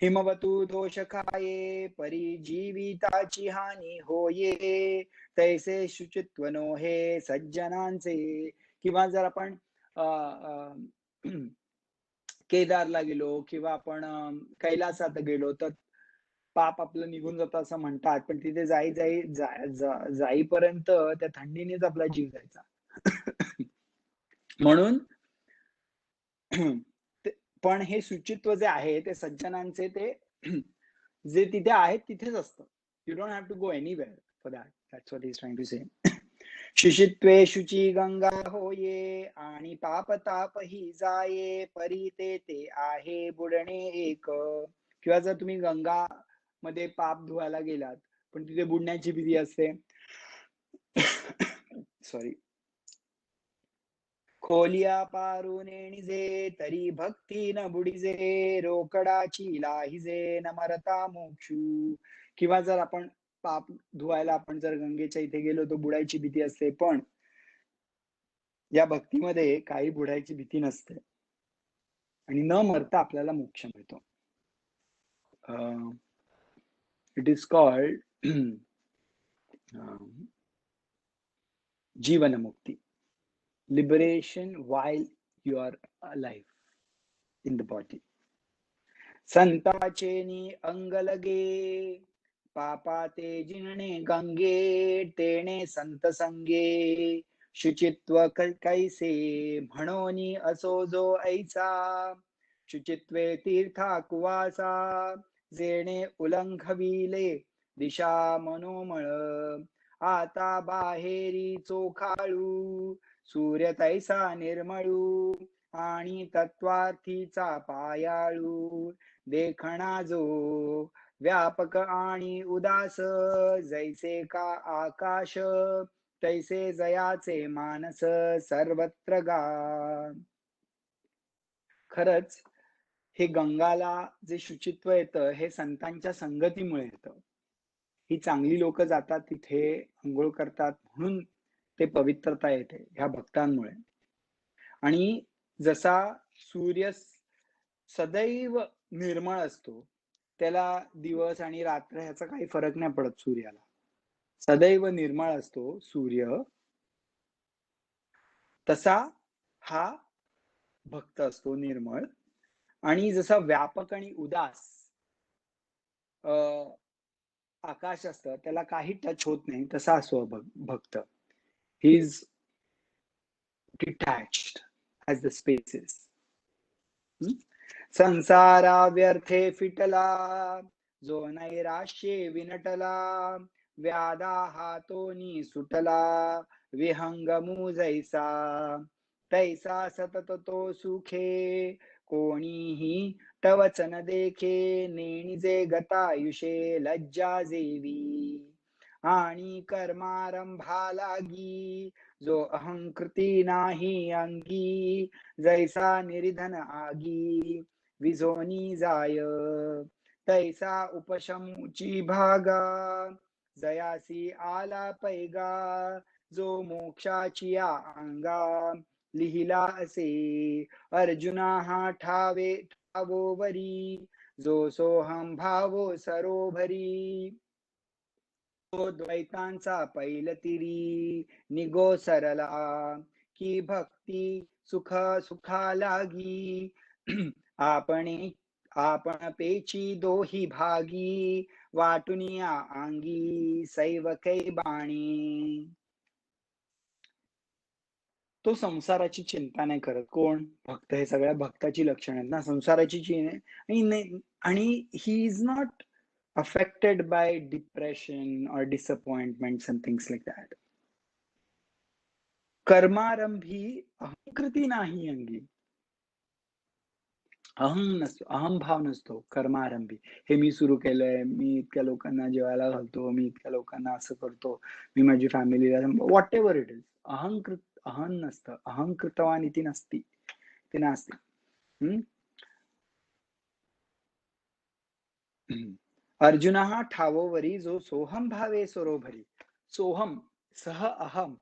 हिमवतू दोष खाये परी जीविताची हानी होये, तैसे शुचित्व नो हे सज्जनांचे. किंवा जर आपण केदारला गेलो किंवा आपण कैलासात गेलो तर पाप आपलं निघून जातं असं म्हणतात. पण तिथे जाईपर्यंत त्या थंडीनेच आपला जीव जायचा. म्हणून पण हे शुचित्व जे आहे ते सज्जनांचे ते जे तिथे आहेत तिथेच असतं. You don't have to go anywhere for that. That's what he is trying to say. शुचित्वे शुची गंगा होये आणि पाप ताप ही जाये, परी ते आहे बुडणे एक. किंवा जर तुम्ही गंगा मध्ये पाप धुवायला गेलात पण तिथे बुडण्याची भीती असते. सॉरी. खोलिया पारून निजे तरी भक्ती न बुडीजे, रोकडाची लाहिजे न मरता मोक्षू. किंवा जर आपण पाप धुवायला आपण जर गंगेच्या इथे गेलो तर बुडायची भीती असते, पण या भक्तीमध्ये काही बुडायची भीती नसते आणि न मरता आपल्याला मोक्ष मिळतो. इट इज कॉल्ड जीवन मुक्ती, liberation while you are alive in the body. संताचेनी अंग लगे पापा ते जिनणे गंगे, तेणे संत संगे शुचित्व कैसे म्हणोनी असो जो ऐसा. शुचित्वे तीर्था कुवासा जेणे उलंघविले दिशा मनोमळ. आता बाहेरी चोखाळू सूर्य तैसा निर्मळू, आणि तत्वार्थीचा पायाळू देखणा जो व्यापक आणि उदास. जैसे का आकाश तैसे जयाचे मानस सर्वत्र गा. खरंच हे गंगाला जे शुचित्व येतं हे संतांच्या संगतीमुळे येतं. ही चांगली लोक जातात तिथे अंघोळ करतात म्हणून ते पवित्रता येते ह्या भक्तांमुळे. आणि जसा सूर्य सदैव निर्मळ असतो, त्याला दिवस आणि रात्र ह्याचा काही फरक नाही पडत. सूर्याला सदैव निर्मळ असतो सूर्य, तसा हा भक्त असतो निर्मळ. आणि जसा व्यापक आणि उदास आकाश असतं त्याला काही टच होत नाही, तसा असतो भक्त. He is detached as the spaces. संसारा व्यर्थे फिटला जो नैराश्ये विनटला, व्याधा हातोनी सुटला विहंगमू जैसा. तैसा सतत तो सुखे कोणीही टवचन देखे, नेणिजे गतायुषे लज्जा जेवी. आणि कर्मारंभा लागी जो अहंकृती नाही अंगी, जैसा निर्धन आगी विझोनी जाय. तैसा उपशमूची भागा जयासी आला पैगा, जो मोक्षाची अंगा लिहिला असे. अर्जुना हा ठावो वरी, जो सोहम भावो सरोभरी. तो द्वैतांचा पैलतिरी निगो सरला, की भक्ती सुखा लागी. आपण पेची दोही भागी, वाटुनिया अंगी सैवकै बाणी. तो संसाराची चिंता नाही करत. कोण? भक्त. हे सगळ्या भक्ताची लक्षण आहेत ना, संसाराची आणि he is not affected by depression or disappointments and things like that. कर्मारंभी अहंकृती नाही अंगी. अहम भाव नसतो कर्मारंभी. हे मी सुरू केलंय, मी इतक्या लोकांना जेवायला घालतो, मी इतक्या लोकांना असं करतो, मी माझी फॅमिलीला, व्हॉट एव्हर इट इज. अहं नसतं. अहंकृतवानी ती नसती, ती नसते. अर्जुना हा ठावोवरी, जो सोहम भावे सरोभरी. सोहम सह अहम,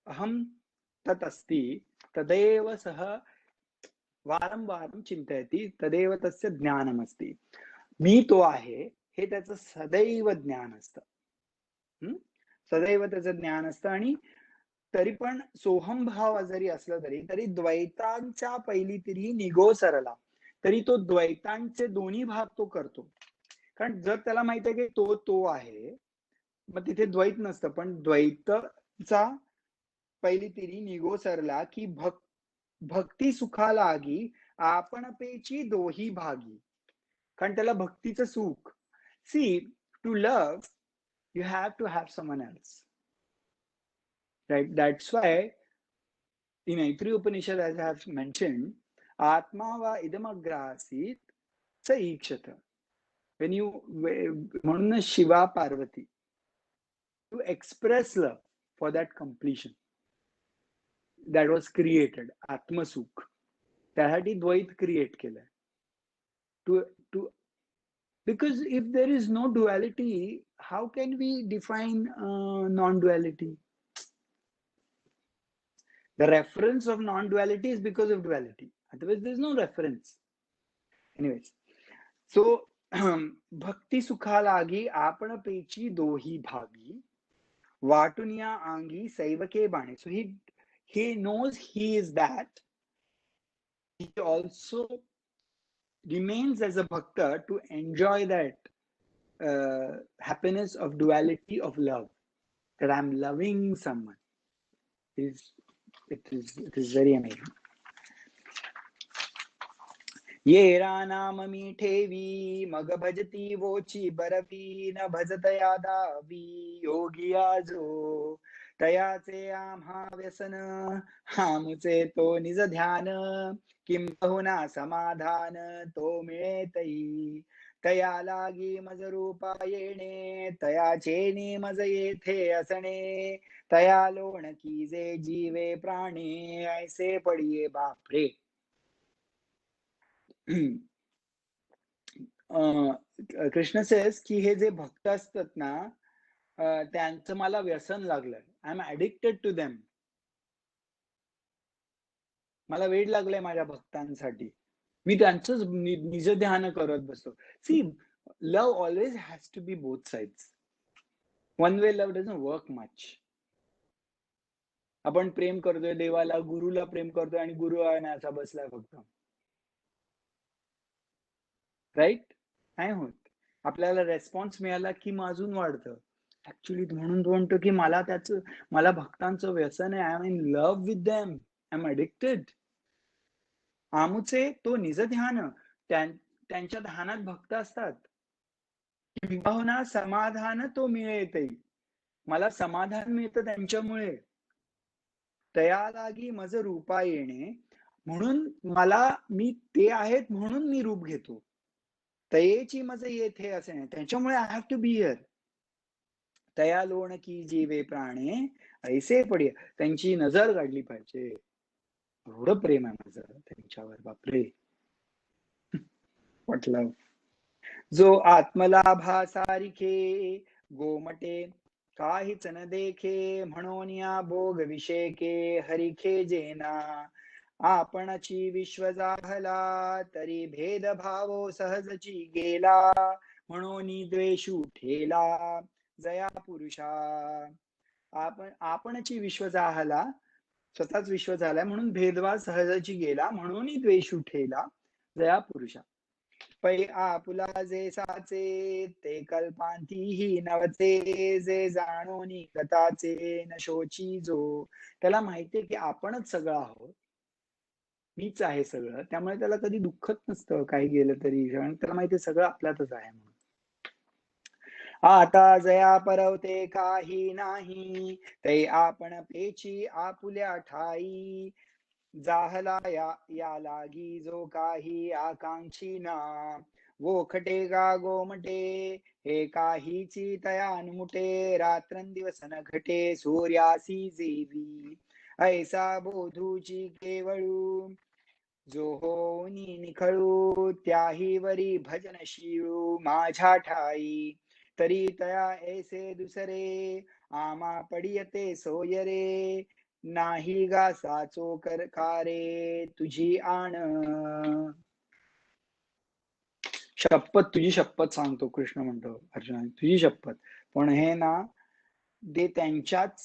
अहम तत् अस्ति तदेव सह वारंवारं चिंतयति तदेव तस्य ज्ञानमस्ति. मी तो आहे हे त्याचं सदैव ज्ञान असतं. सदैव त्याचं ज्ञान असतं. आणि तरी पण सोहम भाव जरी असला तरी द्वैतांच्या पहिली तरी निगो सरला, तरी तो द्वैतांचे दोन्ही भाग तो करतो. कारण जर त्याला माहित आहे की तो आहे, मग तिथे द्वैत नसतं. पण द्वैतचा पहिली तिरी निगो सरला की भक्ती सुखा लागी आपण पेची दोही भागी. कारण त्याला भक्तीचं सुख. See, to love you have to have someone else, right? That's why in Aitri Upanishad, as I have mentioned, atma va idamagrasit sa ikshata. When you, म्हणून Shiva Parvati, to express love for that completion that was created, आत्मसुख, त्यासाठी द्वैत क्रिएट केलंय. to because if there is no duality, how can we define non-duality? The reference of non-duality is because of duality. Otherwise, there is no reference. Anyways, so भक्ती सुखा लागी आपण पेची दोही भागी वाटून या अंगी सैवके बाणे. So he knows he is that. He also remains as a bhakta to enjoy that happiness of duality of love, that I'm loving someone. It is very amazing. ये नाम मी ठेवी मग भजती वोची बरवी न भजत यादावी योगी आजो तयाचे आम्हा व्यसन आमचे तो निज ध्यान किं बहुना समाधान तो मिळे तई तया लागी मज रूपा येणे तयाचे मज येथे असणे तया लोण की जे जीवे प्राणी ऐसे पडिये बापरे. कृष्ण सेस की हे जे भक्त असतात ना, त्यांचं मला व्यसन लागलंय. I am addicted to them. मला वेड लागलंय माझ्या भक्तांसाठी. मी त्यांचंच निज ध्यान करत बसतो. See, love always has to be both sides. One way love doesn't work much. आपण प्रेम करतोय देवाला, गुरुला प्रेम करतोय आणि गुरु असा बसलाय फक्त, राईट? नाही होत. आपल्याला रेस्पॉन्स मिळाला की मग अजून वाढतं. ऍक्च्युली म्हणून म्हणतो की मला भक्तांचं व्यसन आहे. I am in love with them. I am addicted. आमुचे तो निज ध्यान, त्यांच्या ध्यानात भक्त असतात. किंबहुना समाधान तो मिळते, मला समाधान मिळतं त्यांच्यामुळे. तया लागी मज रूपा येणे, म्हणून मी ते आहेत म्हणून मी रूप घेतो. तयेची मज येथे असे नाही, त्यांच्यामुळे I have to be here. तया लोण की जीवे प्राणे ऐसे पडिये. त्यांची नजर काढली पाहिजे. एवढं प्रेम आहे माझं त्यांच्यावर. बापरे, म्हटलं. जो आत्मलाभासारिखे गोमटे काहीच न देखे, म्हणून या भोग विषेके हरिखे जेना. आपणची विश्व जाहला तरी भेदभावो सहजची गेला, म्हणून द्वेषू ठेला जया पुरुषा. आपणची विश्व जाहला, स्वतःच विश्व झालाय म्हणून भेदभाव सहजची गेला, म्हणून द्वेषू ठेला जया पुरुषा. पै आपुला जे साचे ते कल्पांतीही नवचे, जे जाणोनी गताचे नशोची जो. त्याला माहितीये की आपणच सगळं आहोत, मीच आहे सगळं. त्यामुळे त्याला कधी दुःखच नसतं काही गेलं तरी, कारण त्याला माहितीये सगळं आपल्यातच आहे म्हणून. आता जया परवते काही नाही, ते आपण पेची आपुल्या ठाई. जाहला या लागी जो काही आकांक्षी ना, वोखटे गा गोमटे हे काहीची तया अनुमुटे. रात्रंदिवस न घटे सूर्यासी जेवी, ऐसा बोधूची केवळू. जो होनी निखळू त्याही वरी भजन शिळू माझ्या ठाई. तरी तया ऐसे दुसरे आमा पडियते सोयरे. नाही गा साचो कर खारे तुझी आण. शपथ, तुझी शपथ सांगतो कृष्ण म्हणतो अर्जुना, तुझी शपथ. पण हे ना ते त्यांच्याच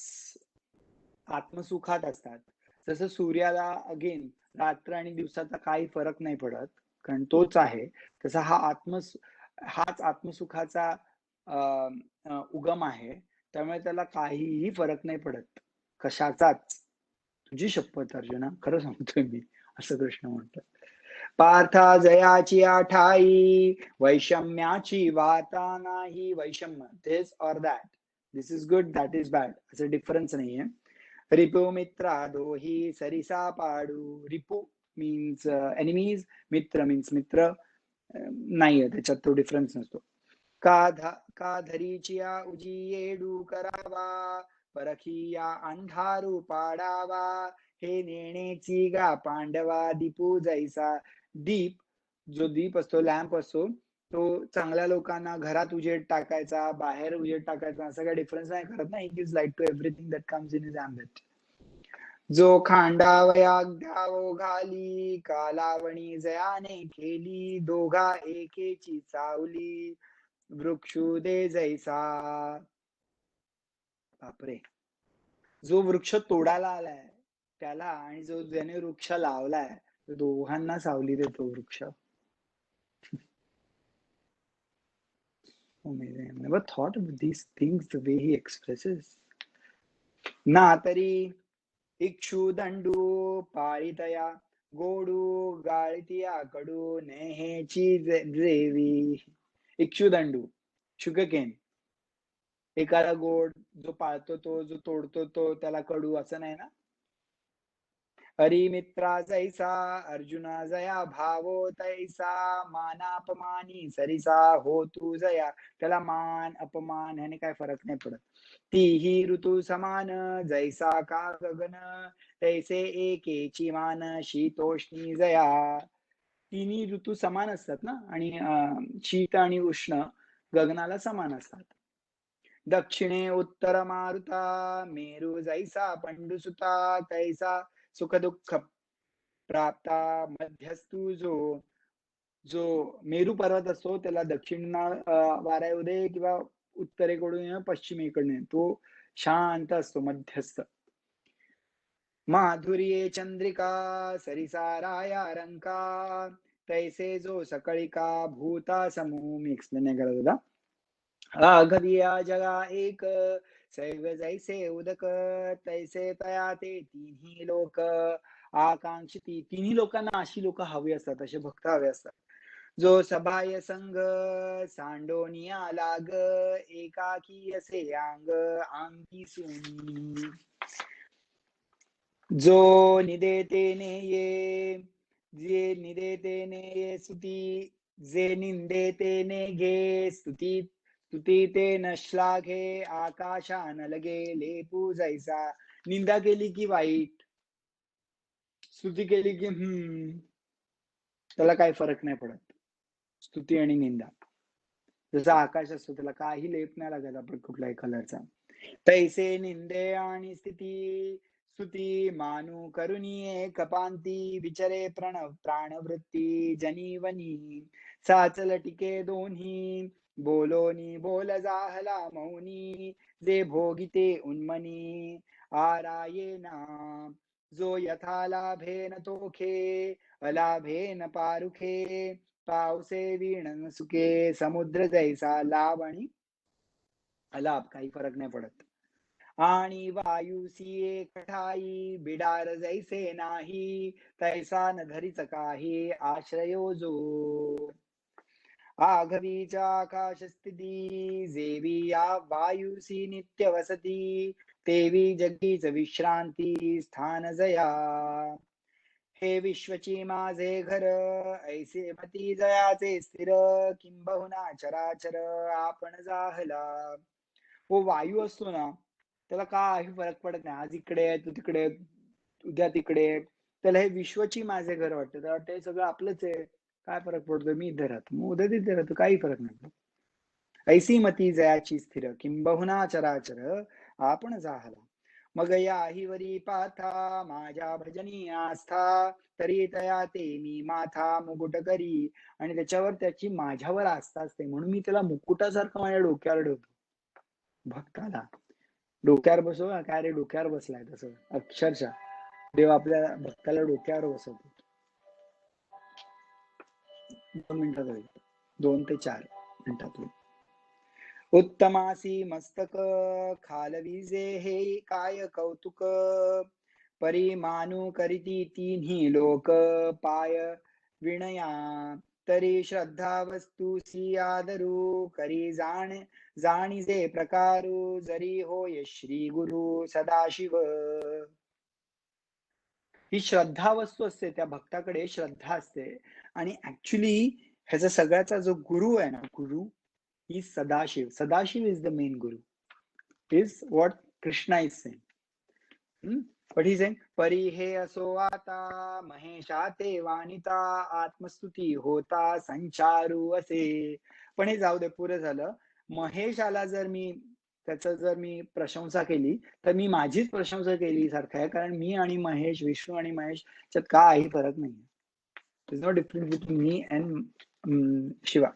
आत्मसुखात असतात. जसं सूर्याला अगेन रात्र आणि दिवसाचा काही फरक नाही पडत, कारण तोच आहे. तसा हाच आत्मसुखाचा उगम आहे. त्यामुळे त्याला काहीही फरक नाही पडत कशाचाच. तुझी शपथ अर्जुना, खरं सांगतोय मी, असं कृष्ण म्हणतात. पार्था जयाची आठाई, वैषम्याची वार्ता नाही. वैषम्य, this or that, this is good, that is bad, असं डिफरन्स नाहीये. रिपू मित्रा दोही सरिसा पाडू. रिपू मीन्स एनिमीज, मित्र मीन्स मित्र नाहीये, त्याच्यात तो डिफरन्स नसतो. का धरीचिया उजियेडू करावा, परखिया अंधारू पाडावा. हे नेणेची गा पांडवा दीपू जैसा. दीप, जो दीप असतो, लॅम्प असतो, तो चांगल्या लोकांना घरात उजेड टाकायचा, बाहेर उजेड टाकायचा, असं काही डिफरन्स नाही करत ना. He gives light to everything that comes in his ambit. जो खांडावया द्यावो घाली, कालावणी जयाने केली. दोघा एकेची चावली, वृक्षू दे जैसा. बापरे, जो वृक्ष तोडायला आलाय त्याला आणि जो ज्याने वृक्ष लावलाय, दोघांना सावली देतो वृक्ष. Amazing. I never thought of these things the way he expresses. ना तरी इक्षु दंडू पाळितया, गोडू गाळतिया कडू नेहेची देवी. इक्षुदंडू, शुगरकेन. एकाला गोड, जो पाळतो तो, जो तोडतो तो, त्याला कडू, असं नाही ना. हरी मित्रा जैसा, अर्जुना जया भावो तैसा. मानापमानी सरिसा हो तू जया. त्याला मान अपमान ह्याने काय फरक नाही पडत. तीही ऋतू समान, जैसा का गगन, तैसे एकेची मान. शीतोष्णी जया. तिन्ही ऋतू समान असतात ना, आणि शीत आणि उष्ण गगनाला समान असतात. दक्षिणे उत्तर मारुता, मेरू जैसा पंडुसुता. तैसा सुख दुःख प्राप्ता मध्यस्थू. जो मेरू पर्वत असतो त्याला दक्षिण वारा येऊ दे किंवा उत्तरेकडून पश्चिमेकडून, तो शांत असतो, मध्यस्थ. माधुर्ये चंद्रिका, सरिसा राया रंका. तैसे जो सकळिका भूता समूह. मी एक्सप्लेन नाही करत होता. आघविया जगा एक, सैव जैसे उदक. तैसे तया ते तिन्ही लोक. आकांक्षिती, तिन्ही लोकांना अशी लोक हवी असतात, असे भक्त हवे असतात. जो सभाय संग, सांडोनिया लाग. एकाकी असे अंग, अंगी सुनी. जो निदेते नेये, जे निदेते नेये स्तुती. जे निंदेते ने घे स्तुती. स्तुती ते न श्लाघे, आकाशा न लगे लेपू जैसा. निंदा केली की वाईट, स्तुती केली की त्याला काही फरक नाही पडत. स्तुती आणि निंदा जसा आकाश असतो, त्याला काही लेप नाही लागत आपण कुठल्याही कलरचा. तैसे निंदे आणि स्थिती. स्तुती मानू करुणी कपांती. विचरे प्राणवृत्ती जनीवनी. साचल टिके दोन्ही, बोलोनी बोल जाहला मौनी. जे भोगिते उन्मनी, आरायेना. जो यथा लाभेन तोखे, अलाभेन पारुखे. पावसे वीण सुके, समुद्र जैसा लाभ आणि अलाभ काही फरक नाही पडत. आणि वायुसी कठाई, बिडार जैसे नाही. तैसा न धरीच काही, आश्रयो जो. आघवीच्या आकाश स्थिती, जेवी या वायुसी नित्य वसती. तेवी जगीच विश्रांती स्थान जया. हे विश्वची माझे घर, ऐसे मती जयाचे स्थिर. किंबहुना चराचर आपण जाहला. वो वायू असतो ना, त्याला काही फरक पडत नाही. आज इकडे आहे, तू तिकडे, उद्या तिकडे. त्याला हे विश्वची माझे घर वाटतं. त्याला वाटतं हे सगळं आपलंच आहे, काय फरक पडतो, मी इथे राहतो, मग उद्या तिथे राहतो, काही फरक नाही. ऐसी मती जयाची स्थिर, किंबहुना चराचर आपण जाहला. मग याही वरी पाथा माझ्या भजनी आस्था, तरी तया ते मी माथा मुकुट करी. आणि त्याच्यावर त्याची माझ्यावर आस्था असते म्हणून मी त्याला मुकुटासारखं माझ्या डोक्यावर ठेवतो भक्ताला. डोक्यावर बसव, काय रे डोक्यावर बसलाय तसं अक्षरशः देव आपल्या भक्ताला डोक्यावर बसवतो. 2 मिनिटात होईल, 2 ते 4 मिनिटात होईल. उत्तमासी मस्तक खालविजे हे काय कौतुक, परिमानू करीती तिन्ही लोक पाय विणया. तरी श्रद्धा वस्तुसी आदरू करी जाणीजे प्रकारू, जरी होय श्री गुरु सदाशिव. ही श्रद्धा वस्तू असते, त्या भक्ताकडे श्रद्धा असते. आणि ऍक्च्युली ह्याचा सगळ्याचा जो गुरु आहे ना, गुरु is Sadashiv. Sadashiv is the main guru. Is what Krishna is saying. But he's saying, परी हे असो आता महेशा ते वाणिता, आत्मस्तुती होता संचारू असे. पण हे जाऊ दे, पुरे झालं. महेशाला जर मी जर मी प्रशंसा केली तर मी माझीच प्रशंसा केली सारखं आहे, कारण मी आणि महेश, विष्णू आणि महेश याच्यात काही फरक नाही. There's no difference between me and Shiva.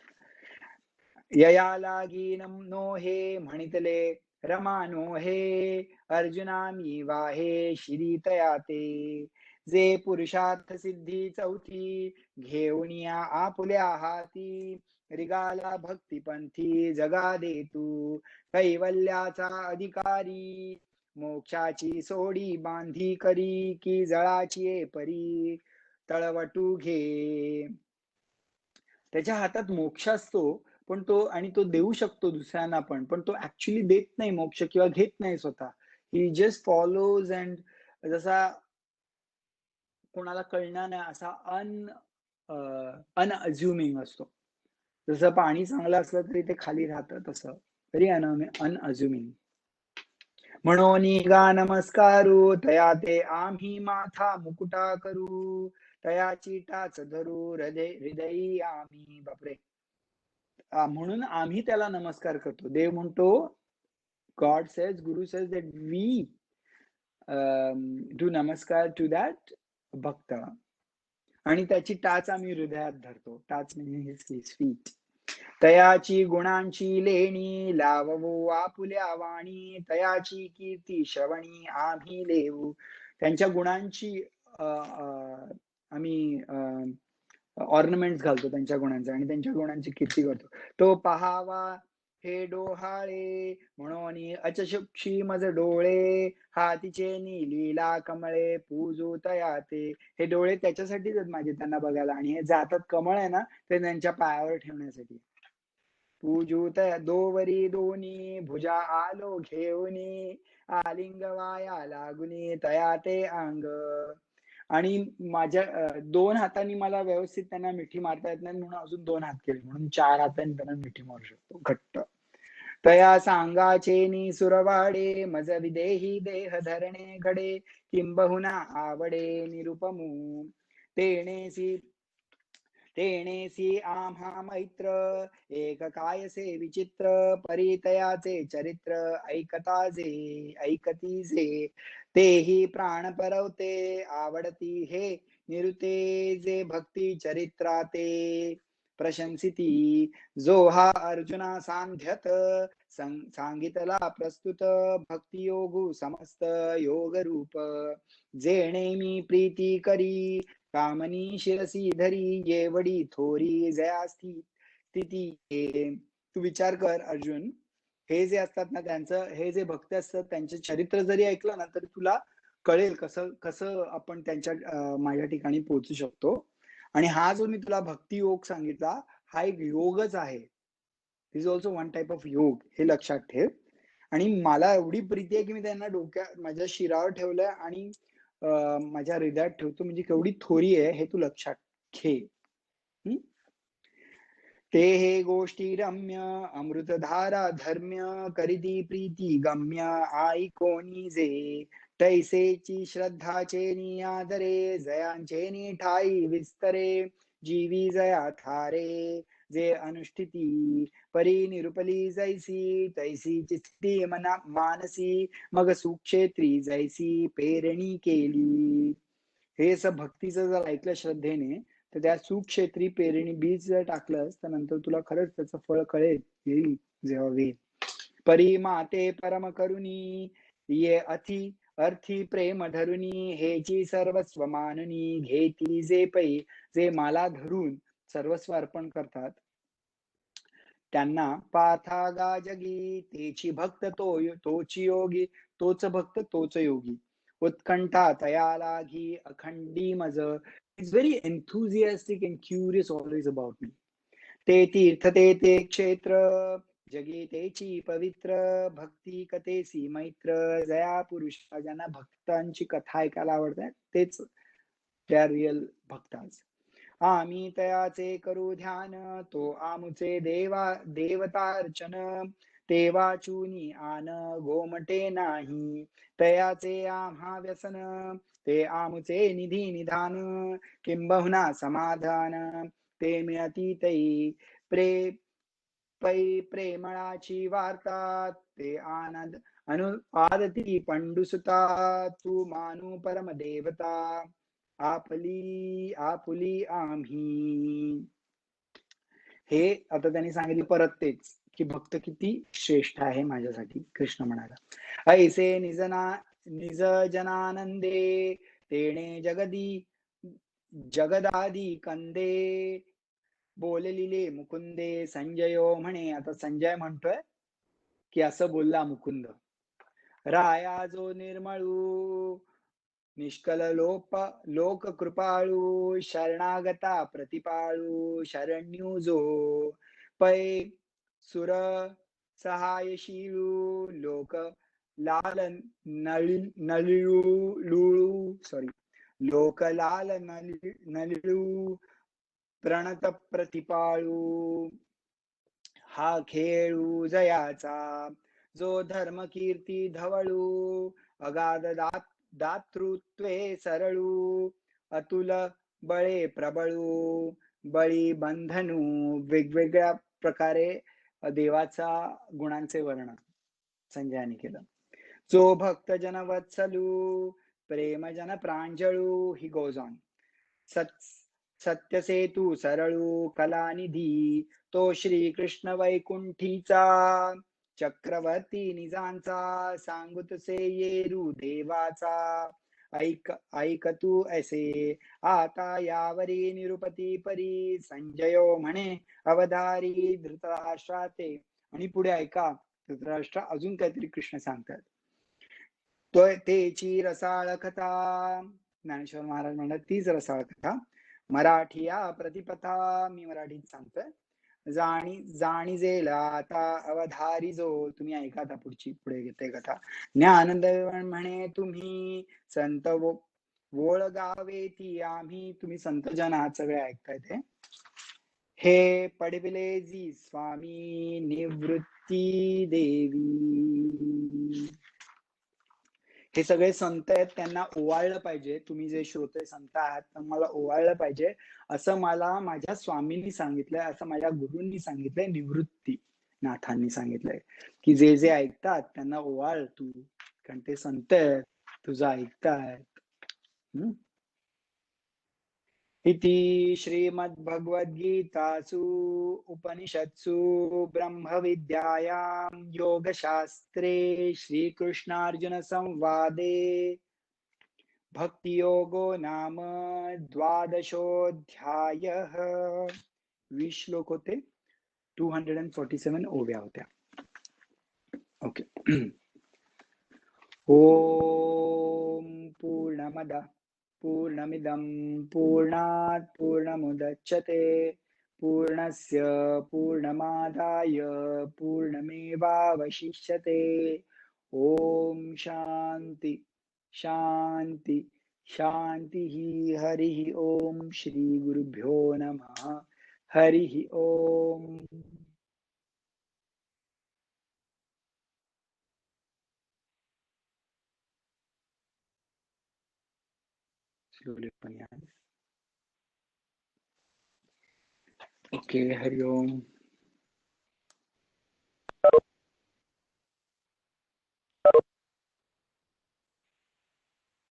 यया लागी नो हे म्हणितले रमानो हे, अर्जुना मी वाहे श्री तया ते. जे पुरुषार्थ सिद्धी चौथी, घेऊनिया आपुल्या हाती. रिगाला भक्तिपंथी जगा दे तू, कैवल्याचा अधिकारी. मोक्षाची सोडी बांधी करी, की जळाची परी तळवटू घे. त्याच्या हातात मोक्ष असतो, पण तो देऊ शकतो दुसऱ्यांना पण तो ऍक्च्युली देत नाही मोक्ष किंवा घेत नाही स्वतः. ही जस्ट फॉलोज. अँड जसा कोणाला कळणार नाही असा अनअज्युमिंग असतो. जसं पाणी चांगलं असलं तरी ते खाली राहतं, तसं व्हेरी अनअज्युमिंग. म्हणून गा नमस्कारू तया ते आम्ही माथा मुकुटा करू, तयाची टाच धरू हृदयी आम्ही. बापरे. म्हणून आम्ही त्याला नमस्कार करतो. देव म्हणतो, God says, Guru says that we do नमस्कार टू दॅट भक्त. आणि त्याची टाच आम्ही हृदयात धरतो. टाच म्हणजे हिज फीट. तयाची गुणांची लेणी लाववू आपुल्या वाणी, तयाची कीर्ती श्रवणी आम्ही लेऊ. त्यांच्या गुणांची आम्ही ऑर्नमेंट्स घालतो त्यांच्या गुणांचे, आणि त्यांच्या गुणांची कीर्ती करतो. तो पहावा हे डोहाळे म्हणून अचशुक्षी मज डोळे, हातीचे नीलीला कमळे पूजू तया ते. हे डोळे त्याच्यासाठीच आहेत माझे, त्यांना बघायला. आणि हे जातात कमळ आहे ना, ते त्यांच्या पायावर ठेवण्यासाठी. पूजू तया दोवरी दोन्ही भुजा आलो घेऊनी, आलिंग वाया लागुनी तया ते अंग. आणि माझ्या 2 हातांनी मला व्यवस्थित त्यांना मिठी मारता येत नाही, म्हणून अजून 2 हात केले, म्हणून 4 हातांनी त्यांना मिठी मारू शकतो घट्ट. तया सांगाचे सुरवाडे मज विदेही देह धरणे घडे, किंबहुना आवडे निरुपमू. तेणेसी आम्हा मैत्र, एक कायसे विचित्र. परितयाचे चरित्र ऐकती जे, तेही प्राण परवते आवडती हे निरुते. जे भक्ती चरित्राते प्रशंसिती, जो हा अर्जुना सांध्यत सांगितला प्रस्तुत. भक्ती योगू समस्त योग रूप, जेणे मी प्रीती करी कामनी शिरसी धरी. येवडी थोरी जया स्थिती. तू विचार कर अर्जुन, हे जे असतात ना, त्यांचं हे जे भक्त असतात त्यांचे चरित्र जरी ऐकलं ना, तरी तुला कळेल कसं आपण त्यांच्या माझ्या ठिकाणी पोहोचू शकतो. आणि हा जो मी तुला भक्ती योग सांगितला, हा एक योगच आहे. Is also one type of योग, हे लक्षात ठेव. आणि मला एवढी प्रीती आहे की मी त्यांना माझ्या शिरावर ठेवलंय आणि माझ्या हृदयात ठेवतो. म्हणजे केवढी थोरी आहे हे तू लक्षात घे. ते हे गोष्टी रम्य अमृतधारा धर्म्य, करीती प्रीती गम्य आई कोणी जे. तैसेची श्रद्धाचे नियादरे, जयांचे ठाई विस्तरे. जीवी जया थारे जे अनुष्ठिती, परी निरुपली जैसी तैसी चित्ती मना मानसी, मग सुक्षेत्री जैसी पेरणी केली. हे असं भक्तीचं जर ऐकलं श्रद्धेने, तर त्या सुक्षेत्री पेरणी बीज जर टाकलंस तर नंतर तुला खरंच त्याचं फळ कळेल, येईल जेव्हा वेळ. परी माते परम करुणी, ये अति अर्थी प्रेम धरुनी, हेची सर्वस्व माननी, घेती जे पै, जे माला धरून सर्वस्व अर्पण करतात त्यांना पाथा गा जगी, तेची भक्त तोची योगी, तोच भक्त तोच योगी. उत्कंठा तया लागी अखंडी मज, is very enthusiastic and curious always about me. ते तीर्थ ते क्षेत्र, जगी तेची पवित्र, भक्ती कथेसी मैत्र, जया पुरुष. ज्यांना भक्तांची कथा ऐकायला आवडतात तेच त्या रिअल भक्ताच. आम्ही तयाचे करू ध्यान, तो आमुचे देवतार्चन, ते वाचूनी आन गोमटे नाही, तयाचे आम्हा व्यसन, ते आमुचे निधी निधान, किंबहुना समाधान, ते मिळती तै प्रेमळाची वार्ता, ते आनंद अनुपादती पंडुसुता, तू मानू परम देवता, आपुली आम्ही. हे आता त्यांनी सांगितलं परत तेच की भक्त किती श्रेष्ठ आहे माझ्यासाठी. कृष्ण म्हणाला, ऐसे निज जनानंदे, तेणे जगदादी कंदे, बोललिले मुकुंदे. संजयो म्हणे, आता संजय म्हणतोय की असं बोलला मुकुंद, राया जो निर्मळू, निष्कल लोक कृपाळू, शरणागता प्रतिपाळू, शरण्यू जो पै सुर सहायशीळू, लोक लाल नळिळू सॉरी लोक लाल नलिळू, प्रणत प्रतिपाळू, हा खेळू जयाचा, जो धर्म कीर्ती धवळू, अगाध दातृत्वे सरळू, अतुल बळे प्रबळू, बळी बंधनू. वेगवेगळ्या प्रकारे देवाचा गुणांचे वर्णन संजयाने केलं. जो भक्त जन वत्सलू, प्रेम जन प्रांजळू, ही गोज ऑन. सत्य सेतू सरळू, कलानिधी, तो श्री कृष्ण वैकुंठीचा, चक्रवर्ती निजांचा, सांगुतसे येरू देवाचा. ऐक तू ऐसे आता यावरी निरुपती परी, संजयो म्हणे अवधारी धृतराष्ट्राते. आणि पुढे ऐका, धृतराष्ट्र अजून काहीतरी कृष्ण सांगतात. तो तेची रसाळ कथा, ज्ञानेश्वर महाराज म्हणतात तीच रसाळ कथा, मराठी या प्रतिपथा. मी मराठीत सांगतोय. जाणीजेल आता अवधारी जो, तुम्ही ऐका आता पुढे घेते कथा. ज्ञानंद म्हणे तुम्ही संत वोळगावे ती आम्ही, तुम्ही संत जन आहात सगळे ऐकताय ते. हे पडविले जी स्वामी निवृत्ती देवी. हे सगळे संत आहेत, त्यांना ओवाळलं पाहिजे. तुम्ही जे श्रोते संत आहात तर मला ओवाळलं पाहिजे, असं मला माझ्या स्वामींनी सांगितलंय, असं माझ्या गुरूंनी सांगितलंय, निवृत्ती नाथांनी सांगितलंय की जे जे ऐकतात त्यांना ओवाळ तू, कारण ते संत आहेत, तुझं ऐकतायत. इति श्रीमद्भगवद्गीतासु उपनिषत्सु ब्रह्मविद्यायां योगशास्त्रे श्रीकृष्णार्जुन संवादे भक्तियोगो नाम 12ोऽध्यायः. 20 श्लोक होते, 247 ओव्या होत्या. ओके. ओम पूर्णमद पूर्णमिदं पूर्णात् पूर्णमुदच्यते, पूर्णस्य पूर्णमादाय पूर्णमेवावशिष्यते. ओम शांति शांति शांतिः. हरिः ओम. श्री गुरुभ्यो नमः. हरिः ओम. ओके, हरिओम.